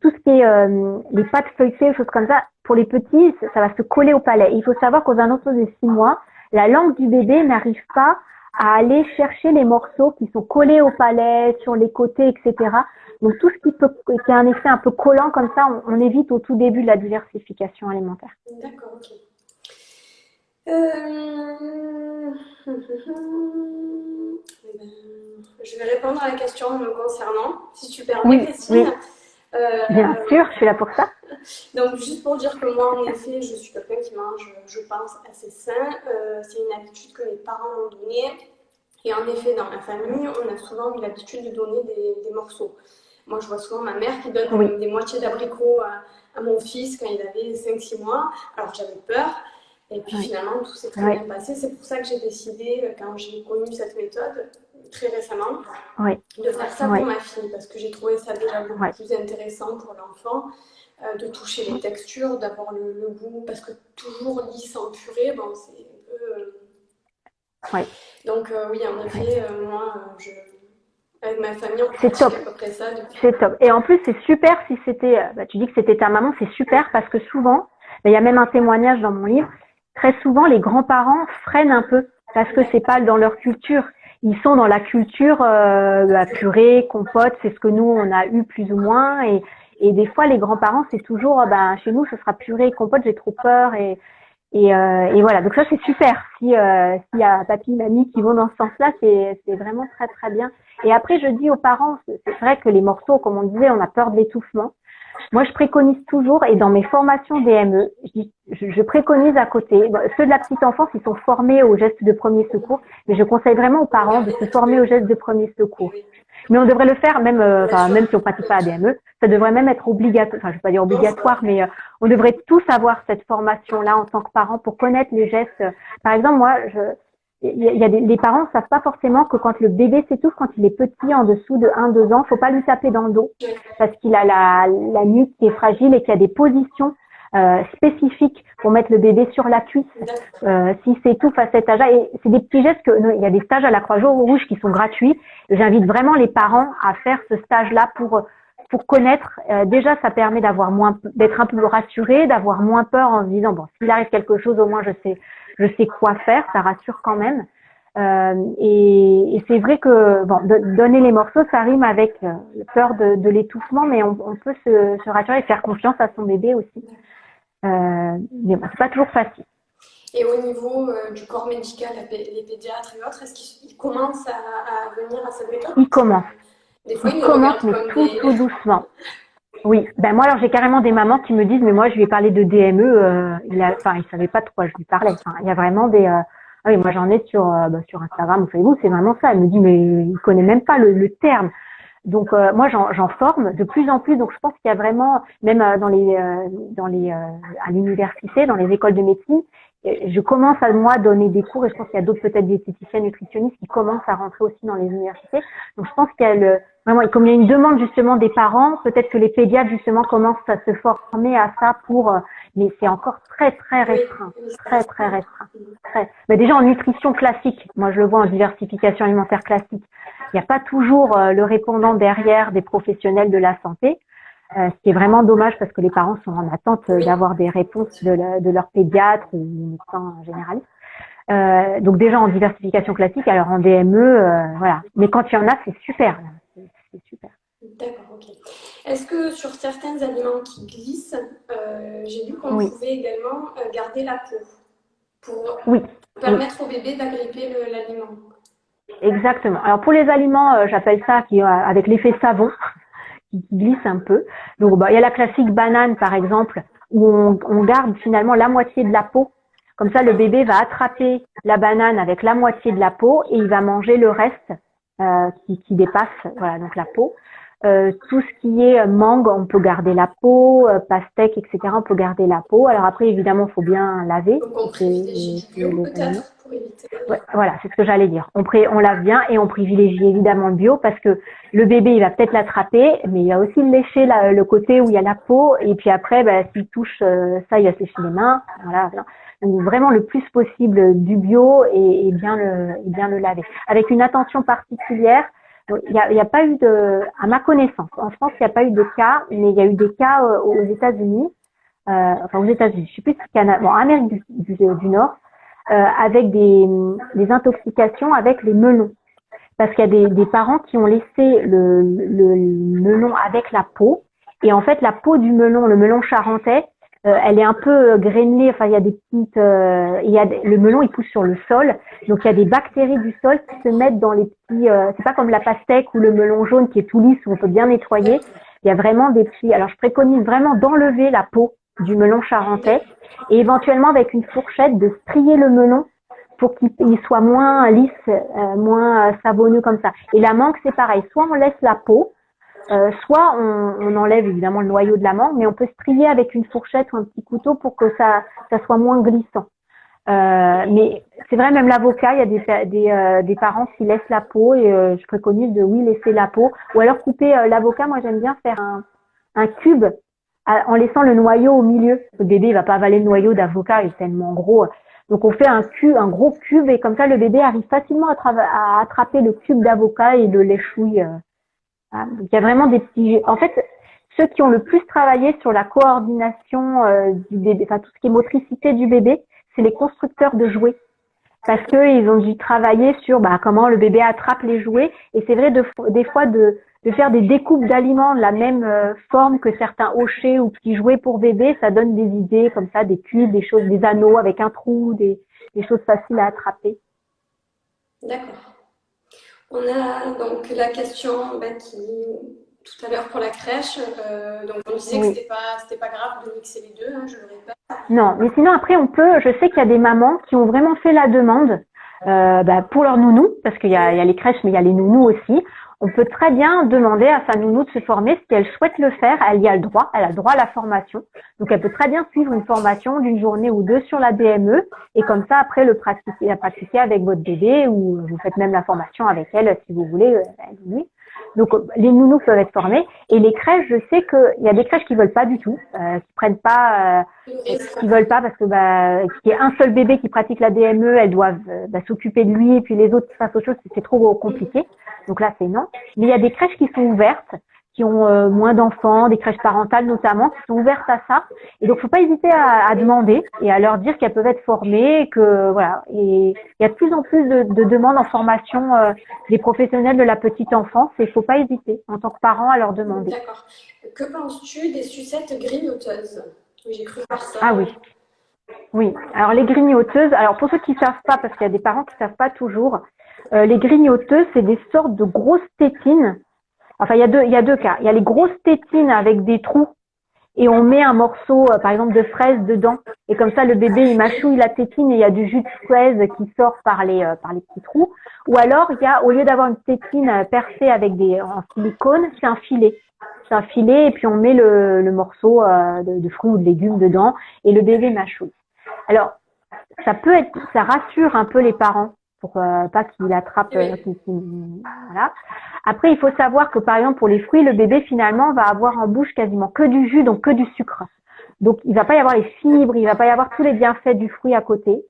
Tout ce qui est les pâtes feuilletées, choses comme ça, pour les petits, ça va se coller au palais. Et il faut savoir qu'aux alentours de 6 mois, la langue du bébé n'arrive pas à aller chercher les morceaux qui sont collés au palais, sur les côtés, etc. Donc tout ce qui a un effet un peu collant comme ça, on évite au tout début de la diversification alimentaire. D'accord, ok. Je vais répondre à la question me concernant, si tu permets, Christine. Oui. Bien sûr, je suis là pour ça. Donc, juste pour dire que moi, en effet, je suis quelqu'un qui mange, je pense, assez sain. C'est une habitude que mes parents m'ont donnée. Et en effet, dans ma famille, on a souvent eu l'habitude de donner des morceaux. Moi, je vois souvent ma mère qui donne des moitiés d'abricots à mon fils quand il avait 5-6 mois. Alors, j'avais peur. Et puis, finalement, tout s'est très bien passé. C'est pour ça que j'ai décidé, quand j'ai connu cette méthode, très récemment, de faire ça pour ma fille. Parce que j'ai trouvé ça déjà beaucoup plus intéressant pour l'enfant. De toucher les textures, d'avoir le goût, parce que toujours lisse en purée, bon, c'est un peu... Donc oui, en effet, moi, avec ma famille, on pratique à peu près ça. C'est top. Et en plus, c'est super si c'était... tu dis que c'était ta maman, c'est super parce que souvent, il y a même un témoignage dans mon livre, très souvent, les grands-parents freinent un peu parce que c'est pas dans leur culture. Ils sont dans la culture purée, compote, c'est ce que nous on a eu plus ou moins. Et des fois, les grands-parents, c'est toujours, chez nous, ce sera purée, compote, j'ai trop peur. Et voilà. Donc ça, c'est super. S'il y a papy, mamie qui vont dans ce sens-là, c'est vraiment très très bien. Et après, je dis aux parents, c'est vrai que les morceaux, comme on disait, on a peur de l'étouffement. Moi, je préconise toujours, et dans mes formations DME, je préconise à côté, ceux de la petite enfance, ils sont formés aux gestes de premier secours, mais je conseille vraiment aux parents de se former aux gestes de premier secours. Mais on devrait le faire même, même si on pratique pas la DME, ça devrait même être obligatoire, enfin je vais pas dire obligatoire, mais on devrait tous avoir cette formation-là en tant que parents pour connaître les gestes. Par exemple, moi, les parents ne savent pas forcément que quand le bébé s'étouffe, quand il est petit, en dessous de 1-2 ans, faut pas lui taper dans le dos parce qu'il a la nuque qui est fragile et qu'il y a des positions spécifiques pour mettre le bébé sur la cuisse s'il s'étouffe à cet âge-là. Et c'est des petits gestes il y a des stages à la Croix-Rouge qui sont gratuits. J'invite vraiment les parents à faire ce stage-là pour connaître. Déjà, ça permet d'être un peu rassuré, d'avoir moins peur en se disant bon, s'il arrive quelque chose, au moins je sais quoi faire, ça rassure quand même. Et c'est vrai que donner les morceaux, ça rime avec peur de l'étouffement, mais on peut se rassurer et faire confiance à son bébé aussi. Mais bon, c'est pas toujours facile. Et au niveau du corps médical, les pédiatres et autres, est-ce qu'ils commencent à venir à cette méthode? Ils commencent. Des fois, Ils commencent, mais tout doucement. Oui, moi alors j'ai carrément des mamans qui me disent mais moi je lui ai parlé de DME, il savait pas de quoi je lui parlais. Il y a vraiment des oui, moi j'en ai sur Instagram ou Facebook, c'est vraiment ça. Elle me dit mais il connaît même pas le terme. Donc moi j'en forme de plus en plus. Donc je pense qu'il y a vraiment même à l'université, dans les écoles de médecine, je commence à moi donner des cours et je pense qu'il y a d'autres peut-être diététiciennes, nutritionnistes qui commencent à rentrer aussi dans les universités. Donc je pense qu'il y a vraiment, comme il y a une demande justement des parents, peut-être que les pédiatres justement commencent à se former à ça mais c'est encore très très restreint, très très restreint. Mais déjà en nutrition classique, moi je le vois en diversification alimentaire classique, il n'y a pas toujours le répondant derrière des professionnels de la santé. Ce qui est vraiment dommage parce que les parents sont en attente d'avoir des réponses de leur pédiatre ou médecin généraliste. Donc déjà en diversification classique, alors en DME, voilà. Mais quand il y en a, c'est super. C'est super. D'accord, ok. Est-ce que sur certains aliments qui glissent, j'ai vu qu'on pouvait également garder la peau pour permettre au bébé d'agripper l'aliment? Exactement. Alors pour les aliments, j'appelle ça avec l'effet savon, qui glisse un peu. Donc il y a la classique banane par exemple, où on garde finalement la moitié de la peau. Comme ça, le bébé va attraper la banane avec la moitié de la peau et il va manger le reste qui dépasse, voilà, donc la peau. Tout ce qui est mangue, on peut garder la peau, pastèque, etc. On peut garder la peau. Alors après, évidemment, il faut bien laver. Donc on privilégie bio peut-être pour éviter. Ouais, voilà, c'est ce que j'allais dire. On lave bien et on privilégie évidemment le bio parce que le bébé, il va peut-être l'attraper, mais il va aussi le lécher le côté où il y a la peau. Et puis après, s'il touche ça, il va se lécher les mains. Voilà. Donc vraiment le plus possible du bio et bien le laver. Avec une attention particulière. Il y a pas eu à ma connaissance, en France, il n'y a pas eu de cas, mais il y a eu des cas aux États-Unis, aux États-Unis, je sais plus si Canada, en Amérique du Nord, avec des intoxications avec les melons. Parce qu'il y a des parents qui ont laissé le melon avec la peau, et en fait la peau du melon, le melon charentais, elle est un peu grainée, enfin il y a des petites, le melon il pousse sur le sol, donc il y a des bactéries du sol qui se mettent dans les petits, c'est pas comme la pastèque ou le melon jaune qui est tout lisse où on peut bien nettoyer, il y a vraiment des petits, alors je préconise vraiment d'enlever la peau du melon charentais et éventuellement avec une fourchette de strier le melon pour qu'il soit moins lisse, moins savonneux comme ça. Et la mangue c'est pareil, soit on laisse la peau, soit on enlève évidemment le noyau de la mangue, mais on peut strier avec une fourchette ou un petit couteau pour que ça soit moins glissant. Mais c'est vrai, même l'avocat, il y a des parents qui laissent la peau et je préconise de laisser la peau ou alors couper l'avocat. Moi, j'aime bien faire un cube en laissant le noyau au milieu. Le bébé, il va pas avaler le noyau d'avocat, il est tellement gros. Donc on fait un gros cube et comme ça le bébé arrive facilement à attraper le cube d'avocat et le léchouille. Donc il y a vraiment des petits. En fait, ceux qui ont le plus travaillé sur la coordination du bébé, enfin tout ce qui est motricité du bébé, c'est les constructeurs de jouets. Parce qu'ils ont dû travailler sur comment le bébé attrape les jouets. Et c'est vrai des fois de faire des découpes d'aliments de la même forme que certains hochets ou petits jouets pour bébé, ça donne des idées comme ça, des cubes, des choses, des anneaux avec un trou, des choses faciles à attraper. D'accord. On a donc la question qui, tout à l'heure pour la crèche, donc on disait que Oui. c'était pas grave de mixer les deux, hein, je le répète. Non, mais sinon après je sais qu'il y a des mamans qui ont vraiment fait la demande pour leur nounou, parce qu'il y a les crèches, mais il y a les nounous aussi. On peut très bien demander à sa nounou de se former si elle souhaite le faire. Elle y a le droit, elle a le droit à la formation. Donc elle peut très bien suivre une formation d'une journée ou deux sur la DME et comme ça après la pratiquer avec votre bébé ou vous faites même la formation avec elle si vous voulez, elle ou lui. Donc les nounous peuvent être formés et les crèches, je sais qu'il y a des crèches qui veulent pas du tout, qui prennent pas, qui veulent pas parce que qu'il y ait un seul bébé qui pratique la DME, elles doivent s'occuper de lui et puis les autres qui fassent autre chose, c'est trop compliqué. Donc là c'est non. Mais il y a des crèches qui sont ouvertes, qui ont moins d'enfants, des crèches parentales notamment, qui sont ouvertes à ça. Et donc faut pas hésiter à demander et à leur dire qu'elles peuvent être formées, que voilà. Et il y a de plus en plus de demandes en formation des professionnels de la petite enfance et il faut pas hésiter en tant que parent à leur demander. D'accord. Que penses-tu des sucettes grignoteuses? J'ai cru voir ça. Ah oui. Oui. Alors les grignoteuses, alors pour ceux qui savent pas, parce qu'il y a des parents qui savent pas toujours, les grignoteuses, c'est des sortes de grosses tétines. Enfin, il y a deux cas. Il y a les grosses tétines avec des trous et on met un morceau, par exemple, de fraise dedans. Et comme ça, le bébé, il mâchouille la tétine et il y a du jus de fraise qui sort par les petits trous. Ou alors, au lieu d'avoir une tétine percée avec en silicone, c'est un filet. C'est un filet et puis on met le morceau de fruits ou de légumes dedans et le bébé mâchouille. Alors, ça rassure un peu les parents pour pas qu'il attrape, voilà. Après, il faut savoir que par exemple pour les fruits, le bébé finalement va avoir en bouche quasiment que du jus, donc que du sucre. Donc il va pas y avoir les fibres, il va pas y avoir tous les bienfaits du fruit à côté.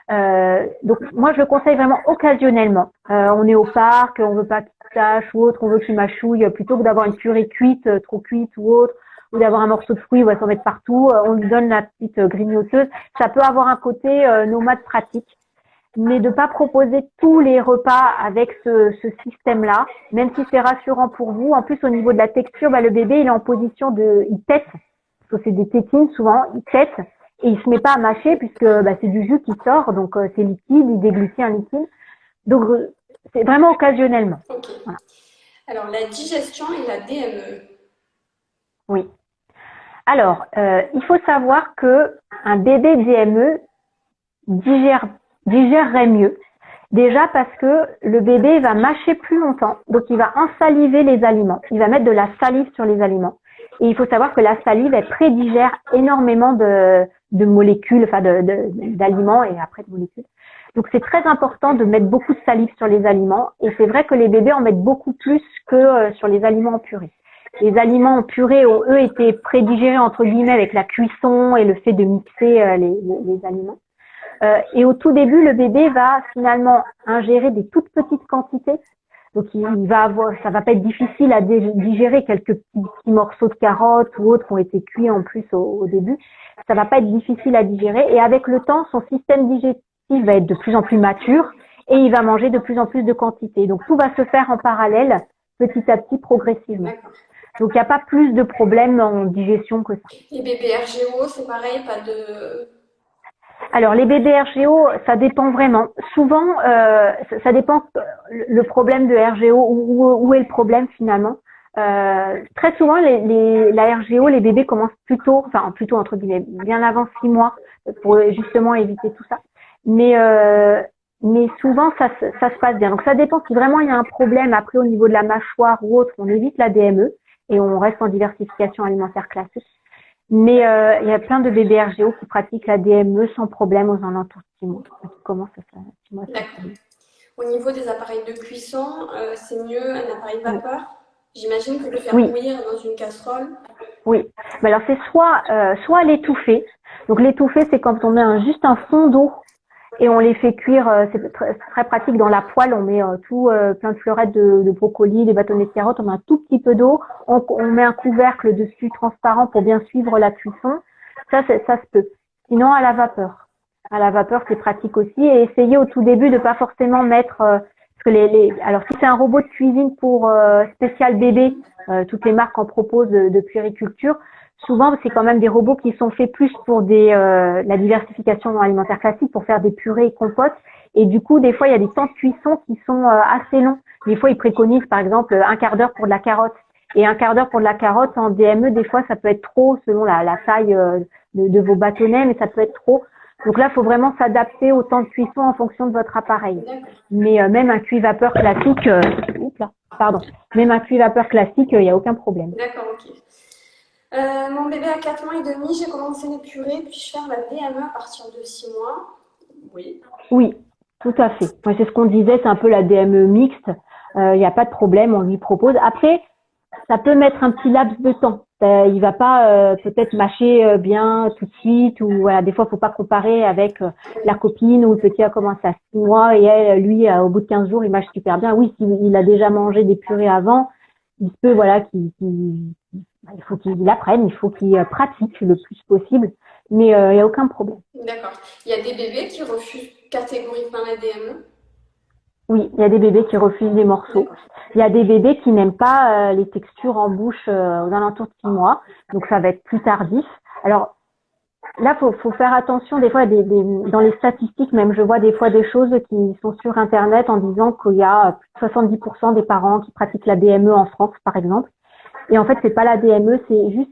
Donc moi je le conseille vraiment occasionnellement. On est au parc, on veut pas qu'il tâche ou autre, on veut qu'il mâchouille, plutôt que d'avoir une purée cuite, trop cuite ou autre, ou d'avoir un morceau de fruit, on va s'en mettre partout. On lui donne la petite grignoteuse. Ça peut avoir un côté nomade pratique. Mais de pas proposer tous les repas avec ce système-là, même si c'est rassurant pour vous. En plus, au niveau de la texture, le bébé, il est en position il tète, parce que c'est des tétines souvent, il tète, et il se met pas à mâcher puisque c'est du jus qui sort, donc c'est liquide, il déglutit un liquide. Donc, c'est vraiment occasionnellement. Okay. Voilà. Alors, la digestion et la DME. Oui. Alors, il faut savoir que un bébé DME digérerait mieux. Déjà parce que le bébé va mâcher plus longtemps, donc il va ensaliver les aliments. Il va mettre de la salive sur les aliments. Et il faut savoir que la salive, elle prédigère énormément de molécules, enfin d'aliments et après de molécules. Donc c'est très important de mettre beaucoup de salive sur les aliments. Et c'est vrai que les bébés en mettent beaucoup plus que sur les aliments en purée. Les aliments en purée ont, eux, été prédigérés, entre guillemets, avec la cuisson et le fait de mixer les aliments. Et au tout début, le bébé va finalement ingérer des toutes petites quantités. Donc, ça va pas être difficile à digérer quelques petits morceaux de carottes ou autres qui ont été cuits en plus au début. Ça va pas être difficile à digérer. Et avec le temps, son système digestif va être de plus en plus mature et il va manger de plus en plus de quantité. Donc, tout va se faire en parallèle, petit à petit, progressivement. Donc, il n'y a pas plus de problèmes en digestion que ça. Les bébés RGO, c'est pareil, pas de... Alors, les bébés RGO, ça dépend vraiment. Souvent, ça dépend le problème de RGO, où est le problème finalement. Très souvent, la RGO, les bébés commencent plutôt entre guillemets, bien avant 6 mois, pour justement éviter tout ça. Mais souvent, ça se passe bien. Donc, ça dépend si vraiment il y a un problème après au niveau de la mâchoire ou autre, on évite la DME et on reste en diversification alimentaire classique. Mais il y a plein de bébés RGO qui pratiquent la DME sans problème aux alentours de 6 mois. Qui commencent à 6 mois. Au niveau des appareils de cuisson, c'est mieux un appareil vapeur? J'imagine que de le faire bouillir dans une casserole. Oui. Mais alors c'est soit l'étouffée. Donc l'étouffée, c'est quand on met juste un fond d'eau et on les fait cuire. C'est très pratique dans la poêle. On met plein de fleurettes de brocoli, des bâtonnets de carottes. On met un tout petit peu d'eau. On met un couvercle dessus transparent pour bien suivre la cuisson. Ça se peut. Sinon à la vapeur. À la vapeur, c'est pratique aussi. Et essayez au tout début de pas forcément mettre, parce que alors si c'est un robot de cuisine pour spécial bébé, toutes les marques en proposent de puériculture. Souvent, c'est quand même des robots qui sont faits plus pour la diversification alimentaire classique, pour faire des purées et compotes. Et du coup, des fois, il y a des temps de cuisson qui sont assez longs. Des fois, ils préconisent, par exemple, un quart d'heure pour de la carotte. Et un quart d'heure pour de la carotte en DME, des fois, ça peut être trop selon la taille de vos bâtonnets, mais ça peut être trop. Donc là, il faut vraiment s'adapter au temps de cuisson en fonction de votre appareil. Mais même un cuit-vapeur classique, même un cuit-vapeur classique, il n'y a aucun problème. D'accord, ok. Mon bébé a 4 mois et demi, j'ai commencé les purées, puis-je faire la DME à partir de 6 mois? Oui. Oui, tout à fait. Enfin, c'est ce qu'on disait, c'est un peu la DME mixte. Il n'y a pas de problème, on lui propose. Après, ça peut mettre un petit laps de temps. Il va pas peut-être mâcher bien tout de suite ou voilà, des fois faut pas comparer avec la copine où le petit a commencé à 6 mois et elle, lui, au bout de 15 jours, il mâche super bien. Oui, s'il a déjà mangé des purées avant, il peut voilà il faut qu'il apprenne, il faut qu'il pratique le plus possible, mais il n'y a aucun problème. D'accord. Il y a des bébés qui refusent catégoriquement la DME? Oui, il y a des bébés qui refusent des morceaux. Il y a des bébés qui n'aiment pas les textures en bouche aux alentours de 6 mois, donc ça va être plus tardif. Alors là, faut faire attention. Des fois, dans les statistiques, même je vois des fois des choses qui sont sur Internet en disant qu'il y a plus de 70% des parents qui pratiquent la DME en France, par exemple. Et en fait, c'est pas la DME, c'est juste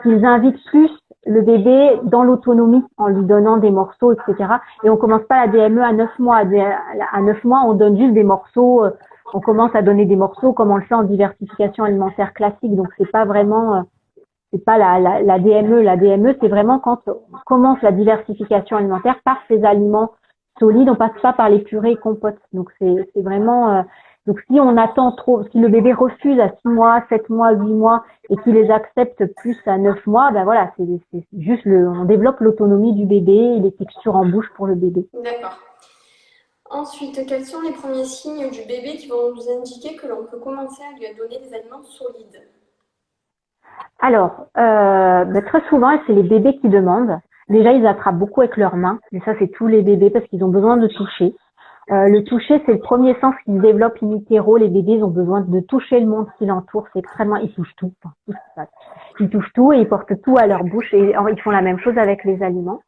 qu'ils invitent plus le bébé dans l'autonomie en lui donnant des morceaux, etc. Et on commence pas la DME à 9 mois. À 9 mois, on donne juste des morceaux. On commence à donner des morceaux comme on le fait en diversification alimentaire classique. Donc c'est pas vraiment, c'est pas la DME. La DME, c'est vraiment quand on commence la diversification alimentaire par ces aliments solides. On passe pas par les purées et compotes. Donc c'est vraiment donc si on attend trop, si le bébé refuse à 6 mois, 7 mois, 8 mois et qu'il les accepte plus à 9 mois, ben voilà, c'est juste on développe l'autonomie du bébé et les textures en bouche pour le bébé. D'accord. Ensuite, quels sont les premiers signes du bébé qui vont nous indiquer que l'on peut commencer à lui donner des aliments solides? Alors, très souvent, c'est les bébés qui demandent. Déjà, ils attrapent beaucoup avec leurs mains. Et ça, c'est tous les bébés parce qu'ils ont besoin de toucher. Le toucher, c'est le premier sens qui se développe in utero. Les bébés ils ont besoin de toucher le monde qui l'entoure. C'est extrêmement, ils touchent tout. Enfin, tout ça. Ils touchent tout et ils portent tout à leur bouche et ils font la même chose avec les aliments.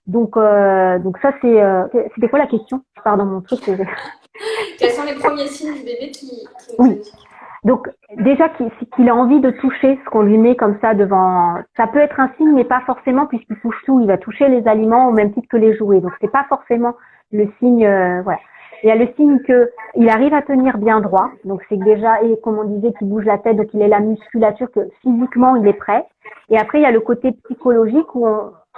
Donc ça, c'était quoi la question? Je pars dans mon truc. Quels sont les premiers signes du bébé qui nous Oui. indiquent? Donc déjà qu'il a envie de toucher ce qu'on lui met comme ça devant, ça peut être un signe, mais pas forcément puisqu'il touche tout. Il va toucher les aliments au même titre que les jouets. Donc c'est pas forcément le signe. Voilà. Il y a le signe que il arrive à tenir bien droit. Donc c'est que déjà, et comme on disait, qu'il bouge la tête, donc il ait la musculature, que physiquement il est prêt. Et après il y a le côté psychologique où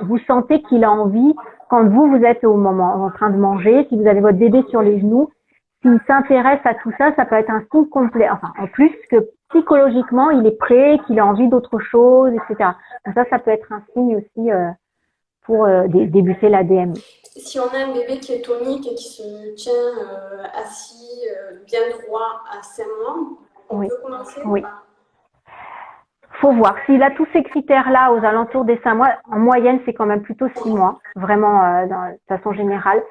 vous sentez qu'il a envie quand vous êtes au moment en train de manger, si vous avez votre bébé sur les genoux. S'il s'intéresse à tout ça, ça peut être un signe complet. Enfin, en plus que psychologiquement, il est prêt, qu'il a envie d'autre chose, etc. Donc ça peut être un signe aussi pour débuter la DME. Si on a un bébé qui est tonique et qui se tient assis bien droit à 5 mois, on peut commencer ou pas? Faut voir. S'il a tous ces critères-là aux alentours des 5 mois, en moyenne, c'est quand même plutôt 6 mois, vraiment de façon générale.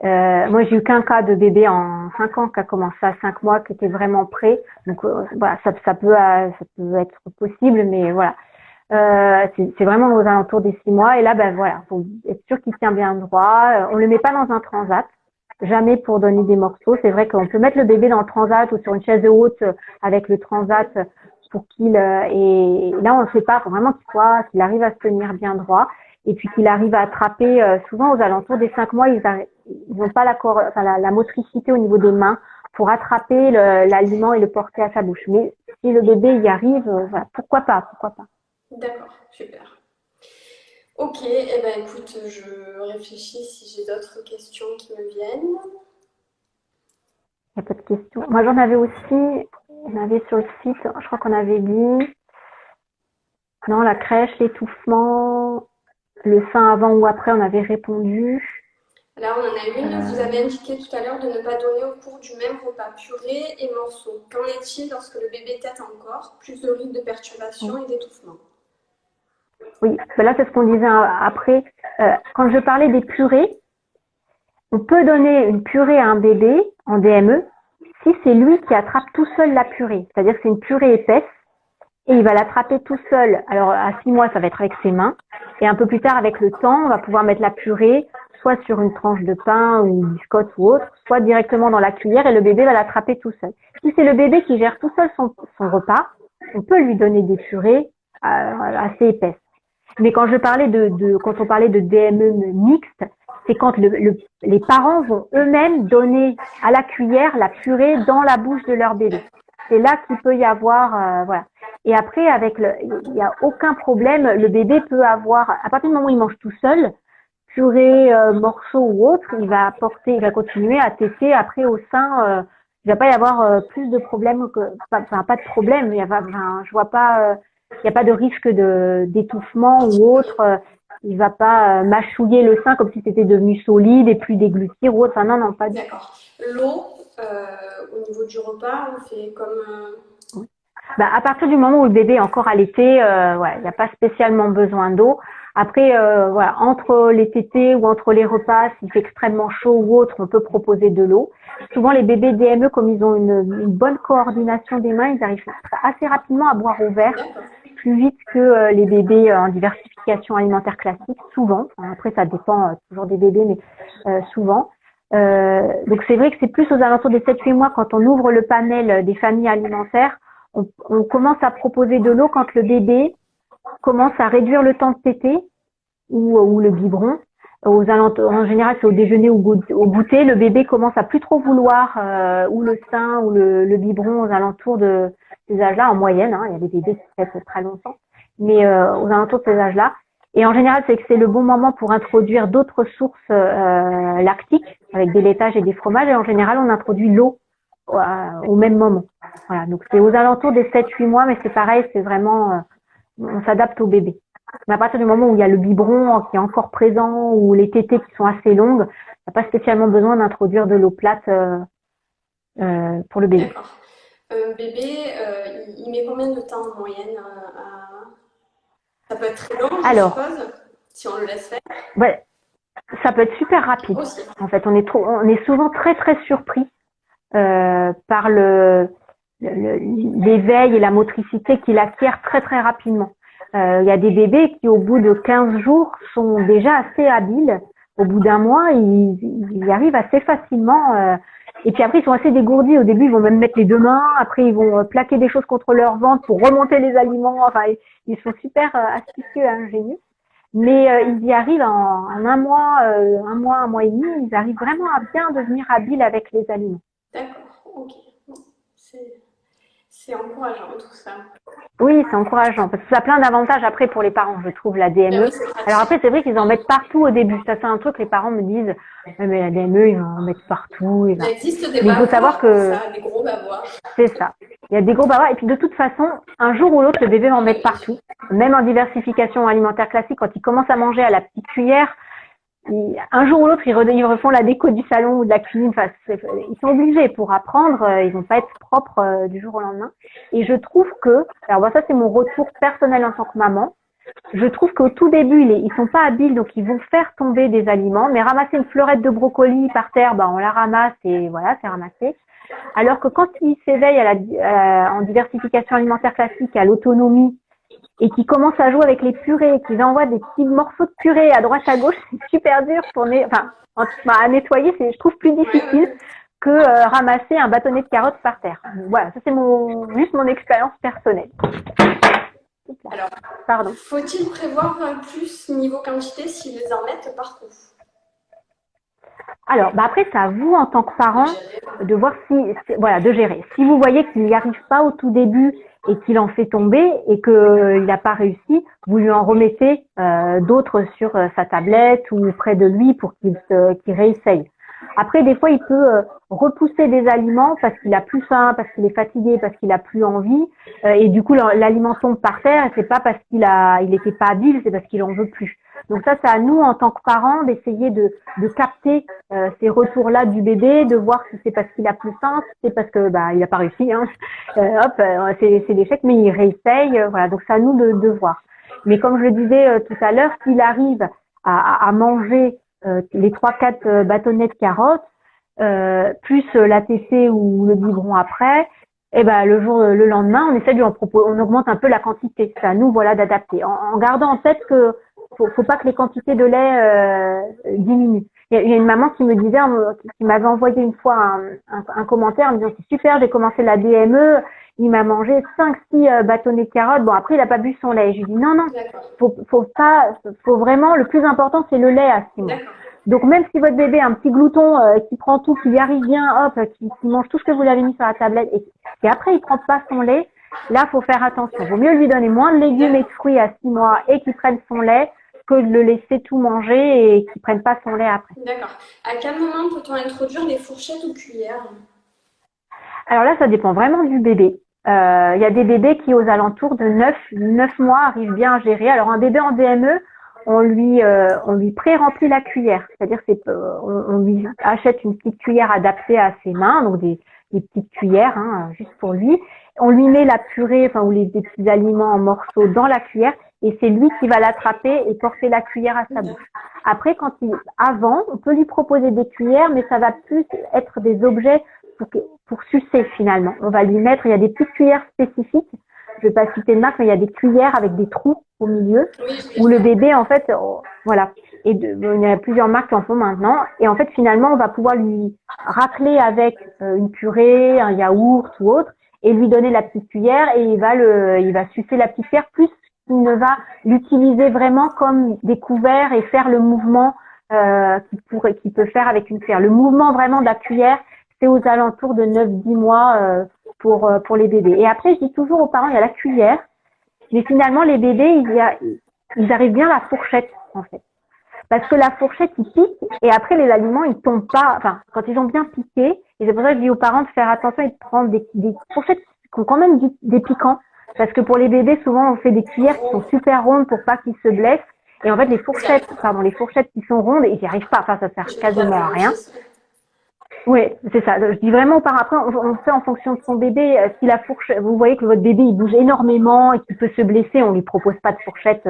Moi, j'ai eu qu'un cas de bébé en 5 ans qui a commencé à 5 mois, qui était vraiment prêt. Donc voilà, ça peut être possible, mais voilà. C'est vraiment aux alentours des 6 mois. Et là, ben voilà, faut être sûr qu'il tient bien droit. On le met pas dans un transat, jamais pour donner des morceaux. C'est vrai qu'on peut mettre le bébé dans le transat ou sur une chaise haute avec le transat pour qu'il et là on le fait pas, faut vraiment qu'il arrive à se tenir bien droit et puis qu'il arrive à attraper. Souvent aux alentours des 5 mois, ils n'ont pas la motricité au niveau des mains pour attraper l'aliment et le porter à sa bouche. Mais si le bébé y arrive, voilà, pourquoi pas. D'accord, super. Ok, eh ben écoute, je réfléchis si j'ai d'autres questions qui me viennent. Il n'y a pas de questions. Moi j'en avais aussi, on avait sur le site, je crois qu'on avait dit, non, la crèche, l'étouffement, le sein avant ou après, on avait répondu. Là, on en a une. Vous avez indiqué tout à l'heure de ne pas donner au cours du même repas purée et morceaux. Qu'en est-il lorsque le bébé tète encore? Plus de risque de perturbation et d'étouffement. Oui, ben là c'est ce qu'on disait après. Quand je parlais des purées, on peut donner une purée à un bébé en DME si c'est lui qui attrape tout seul la purée. C'est-à-dire que c'est une purée épaisse et il va l'attraper tout seul. Alors à 6 mois, ça va être avec ses mains. Et un peu plus tard, avec le temps, on va pouvoir mettre la purée soit sur une tranche de pain ou biscotte ou autre, soit directement dans la cuillère et le bébé va l'attraper tout seul. Si c'est le bébé qui gère tout seul son repas, on peut lui donner des purées assez épaisses. Mais quand je parlais quand on parlait de DME mixte, c'est quand les parents vont eux-mêmes donner à la cuillère la purée dans la bouche de leur bébé. C'est là qu'il peut y avoir, voilà. Et après, il n'y a aucun problème. Le bébé peut avoir, à partir du moment où il mange tout seul, purée, morceau ou autre, il va continuer à téter après au sein. Il va pas y avoir plus de problèmes pas de problème. Je vois pas, il n'y a pas de risque d'étouffement ou autre. Il va pas mâchouiller le sein comme si c'était devenu solide et plus déglutir ou autre. Enfin, non, pas du tout. D'accord. L'eau, au niveau du repas, on fait comme... À partir du moment où le bébé est encore allaité, il n'y a pas spécialement besoin d'eau. Après, voilà, entre les tétés ou entre les repas, s'il fait extrêmement chaud ou autre, on peut proposer de l'eau. Souvent, les bébés DME, comme ils ont une bonne coordination des mains, ils arrivent assez rapidement à boire au verre, plus vite que les bébés en diversification alimentaire classique, souvent. Après, ça dépend toujours des bébés, mais souvent. Donc, c'est vrai que c'est plus aux alentours des 7-8 mois, quand on ouvre le panel des familles alimentaires, on commence à proposer de l'eau quand le bébé commence à réduire le temps de tétée ou le biberon. Aux alentours, en général, c'est au déjeuner ou au goûter. Le bébé commence à plus trop vouloir ou le sein ou le biberon aux alentours de ces âges-là, en moyenne. Il y a des bébés qui restent très longtemps, mais aux alentours de ces âges-là. Et en général, c'est que c'est le bon moment pour introduire d'autres sources lactiques avec des laitages et des fromages. Et en général, on introduit l'eau au même moment. Voilà, donc c'est aux alentours des 7-8 mois, mais c'est pareil, c'est vraiment, on s'adapte au bébé. Mais à partir du moment où il y a le biberon qui est encore présent ou les tétées qui sont assez longues, il n'y a pas spécialement besoin d'introduire de l'eau plate pour le bébé. D'accord. Bébé, il met combien de temps en moyenne Ça peut être très long, je suppose, si on le laisse faire. Ouais, ça peut être super rapide. Aussi. En fait, on est souvent très très surpris par l'éveil et la motricité qu'il acquiert très très rapidement. Il y a des bébés qui au bout de 15 jours sont déjà assez habiles. Au bout d'un mois, ils y arrivent assez facilement. Et puis après, ils sont assez dégourdis. Au début, ils vont même mettre les deux mains. Après, ils vont plaquer des choses contre leur ventre pour remonter les aliments. Enfin, ils sont super astucieux et ingénieux. Mais ils y arrivent en un mois, un mois et demi. Ils arrivent vraiment à bien devenir habiles avec les aliments. D'accord, ok. C'est encourageant tout ça. Oui, c'est encourageant parce que ça a plein d'avantages après pour les parents, je trouve, la DME. Alors après, c'est vrai qu'ils en mettent partout au début. Ça, c'est un truc que les parents me disent, mais la DME, ils vont en mettre partout. Il existe des bavoirs, il faut savoir que des gros bavoirs. C'est ça. Il y a des gros bavoirs. Et puis de toute façon, un jour ou l'autre, le bébé va en mettre partout. Même en diversification alimentaire classique, quand il commence à manger à la petite cuillère, un jour ou l'autre, ils refont la déco du salon ou de la cuisine. Enfin, ils sont obligés pour apprendre. Ils vont pas être propres du jour au lendemain. Et je trouve que, alors ça c'est mon retour personnel en tant que maman. Je trouve qu'au tout début, ils sont pas habiles, donc ils vont faire tomber des aliments. Mais ramasser une fleurette de brocoli par terre, on la ramasse et voilà, c'est ramassé. Alors que quand ils s'éveillent en diversification alimentaire classique, à l'autonomie, et qui commencent à jouer avec les purées, qu'ils envoient des petits morceaux de purée à droite à gauche, c'est super dur à nettoyer, je trouve plus difficile que ramasser un bâtonnet de carottes par terre. Voilà, ça c'est juste mon expérience personnelle. Alors, faut-il prévoir plus niveau quantité s'ils les en mettent partout? Alors, après, c'est à vous en tant que parent de voir de gérer. Si vous voyez qu'il n'y arrive pas au tout début et qu'il en fait tomber et qu'il n'a pas réussi, vous lui en remettez d'autres sur sa tablette ou près de lui pour qu'il réessaye. Après, des fois, il peut repousser des aliments parce qu'il a plus faim, parce qu'il est fatigué, parce qu'il a plus envie, et du coup, l'aliment tombe par terre. Et c'est pas parce qu'il était pas habile, c'est parce qu'il en veut plus. Donc ça, c'est à nous en tant que parents d'essayer de capter ces retours-là du bébé, de voir si c'est parce qu'il a plus faim, si c'est parce que il a pas réussi. C'est l'échec, mais il réessaye. Voilà. Donc c'est à nous de voir. Mais comme je le disais tout à l'heure, s'il arrive à manger les 3-4 bâtonnets de carottes, plus la TC ou le biberon après, et ben le lendemain, on essaie de lui en proposer, on augmente un peu la quantité. C'est à nous, voilà, d'adapter, en gardant en tête que faut pas que les quantités de lait diminuent. Il y a une maman qui me disait, qui m'avait envoyé une fois un commentaire en me disant c'est super, j'ai commencé la DME, il m'a mangé 5-6 bâtonnets de carottes. Bon, après il a pas bu son lait. Je lui dis non, faut vraiment, le plus important c'est le lait à 6 mois. Donc même si votre bébé est un petit glouton qui prend tout, qui y arrive bien, hop, qui mange tout ce que vous lui avez mis sur la tablette et après il prend pas son lait, là faut faire attention. Vaut mieux lui donner moins de légumes et de fruits à 6 mois et qu'il prenne son lait que de le laisser tout manger et qu'il prenne pas son lait après. D'accord. À quel moment peut-on introduire des fourchettes ou cuillères? Alors là, ça dépend vraiment du bébé. Il y a des bébés qui, aux alentours de 9 mois, arrivent bien à gérer. Alors un bébé en DME, on lui pré-remplit la cuillère. C'est-à-dire on lui achète une petite cuillère adaptée à ses mains, donc des petites cuillères, juste pour lui. On lui met la purée, ou des petits aliments en morceaux dans la cuillère, et c'est lui qui va l'attraper et porter la cuillère à sa bouche. Après, on peut lui proposer des cuillères, mais ça va plus être des objets pour sucer finalement. On va lui mettre, il y a des petites cuillères spécifiques. Je vais pas citer de marque, mais il y a des cuillères avec des trous au milieu où le bébé, en fait, voilà. Et il y a plusieurs marques qui en font maintenant. Et en fait, finalement, on va pouvoir lui racler avec une purée, un yaourt ou autre, et lui donner la petite cuillère et il va sucer la petite cuillère plus qu'il ne va l'utiliser vraiment comme des couverts et faire le mouvement qu'il peut faire avec une cuillère. Le mouvement vraiment de la cuillère, c'est aux alentours de 9-10 mois pour les bébés. Et après, je dis toujours aux parents, il y a la cuillère, mais finalement, les bébés, ils arrivent bien à la fourchette, en fait. Parce que la fourchette, ils piquent, et après, les aliments, ils tombent pas, quand ils ont bien piqué, et c'est pour ça que je dis aux parents de faire attention et de prendre des fourchettes qui ont quand même des piquants. Parce que pour les bébés, souvent, on fait des cuillères qui sont super rondes pour pas qu'ils se blessent. Et en fait, les fourchettes qui sont rondes, ils n'y arrivent pas. Ça sert quasiment à rien. Oui, c'est ça. Je dis vraiment aux parents. Après, on fait en fonction de son bébé. Si la fourchette, vous voyez que votre bébé il bouge énormément et qu'il peut se blesser, on lui propose pas de fourchette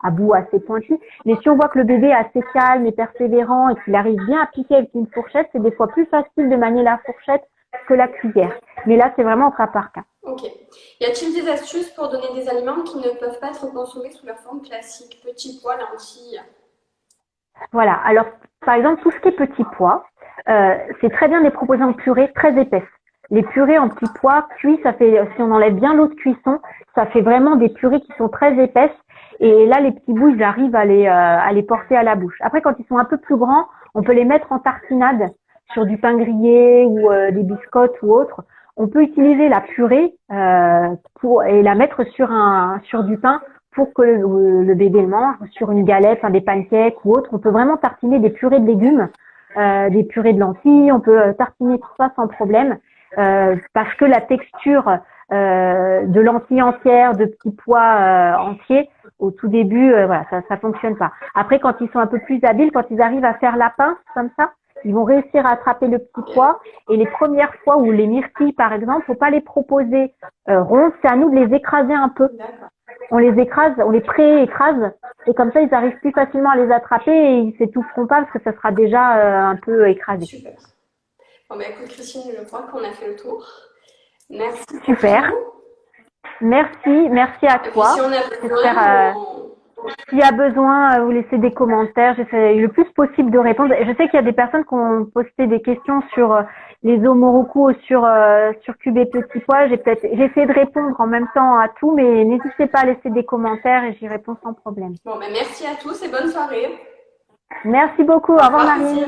à bout assez pointu. Mais si on voit que le bébé est assez calme et persévérant et qu'il arrive bien à piquer avec une fourchette, c'est des fois plus facile de manier la fourchette que la cuillère. Mais là, c'est vraiment au cas par cas. Ok. Y a-t-il des astuces pour donner des aliments qui ne peuvent pas être consommés sous leur forme classique? Petits pois, lentilles. Voilà. Alors, par exemple, tout ce qui est petits pois, c'est très bien de les proposer en purée très épaisse. Les purées en petits pois cuits, si on enlève bien l'eau de cuisson, ça fait vraiment des purées qui sont très épaisses. Et là, les petits bouts, ils arrivent à les porter à la bouche. Après, quand ils sont un peu plus grands, on peut les mettre en tartinade sur du pain grillé ou des biscottes ou autre. On peut utiliser la purée et la mettre sur du pain pour que le bébé le mange, sur une galette, des pancakes ou autre. On peut vraiment tartiner des purées de légumes, des purées de lentilles. On peut tartiner tout ça sans problème parce que la texture de lentilles entières, de petits pois entiers, au tout début, voilà, ça fonctionne pas. Après, quand ils sont un peu plus habiles, quand ils arrivent à faire la pince comme ça, ils vont réussir à attraper le petit pois. Et les premières fois où les myrtilles, par exemple, faut pas les proposer rondes, c'est à nous de les écraser un peu. On les écrase, on les pré-écrase, et comme ça, ils arrivent plus facilement à les attraper et ils s'étoufferont pas parce que ça sera déjà un peu écrasé. Super. Bon, écoute, Christine, je crois qu'on a fait le tour. Merci. Super. Merci à toi. Si on a besoin, s'il y a besoin, vous laissez des commentaires. J'essaie le plus possible de répondre. Je sais qu'il y a des personnes qui ont posté des questions sur les Omoroku ou sur Cube Petit Pois. J'essaie de répondre en même temps à tout, mais n'hésitez pas à laisser des commentaires et j'y réponds sans problème. Bon, merci à tous et bonne soirée. Merci beaucoup. Au revoir, Marie.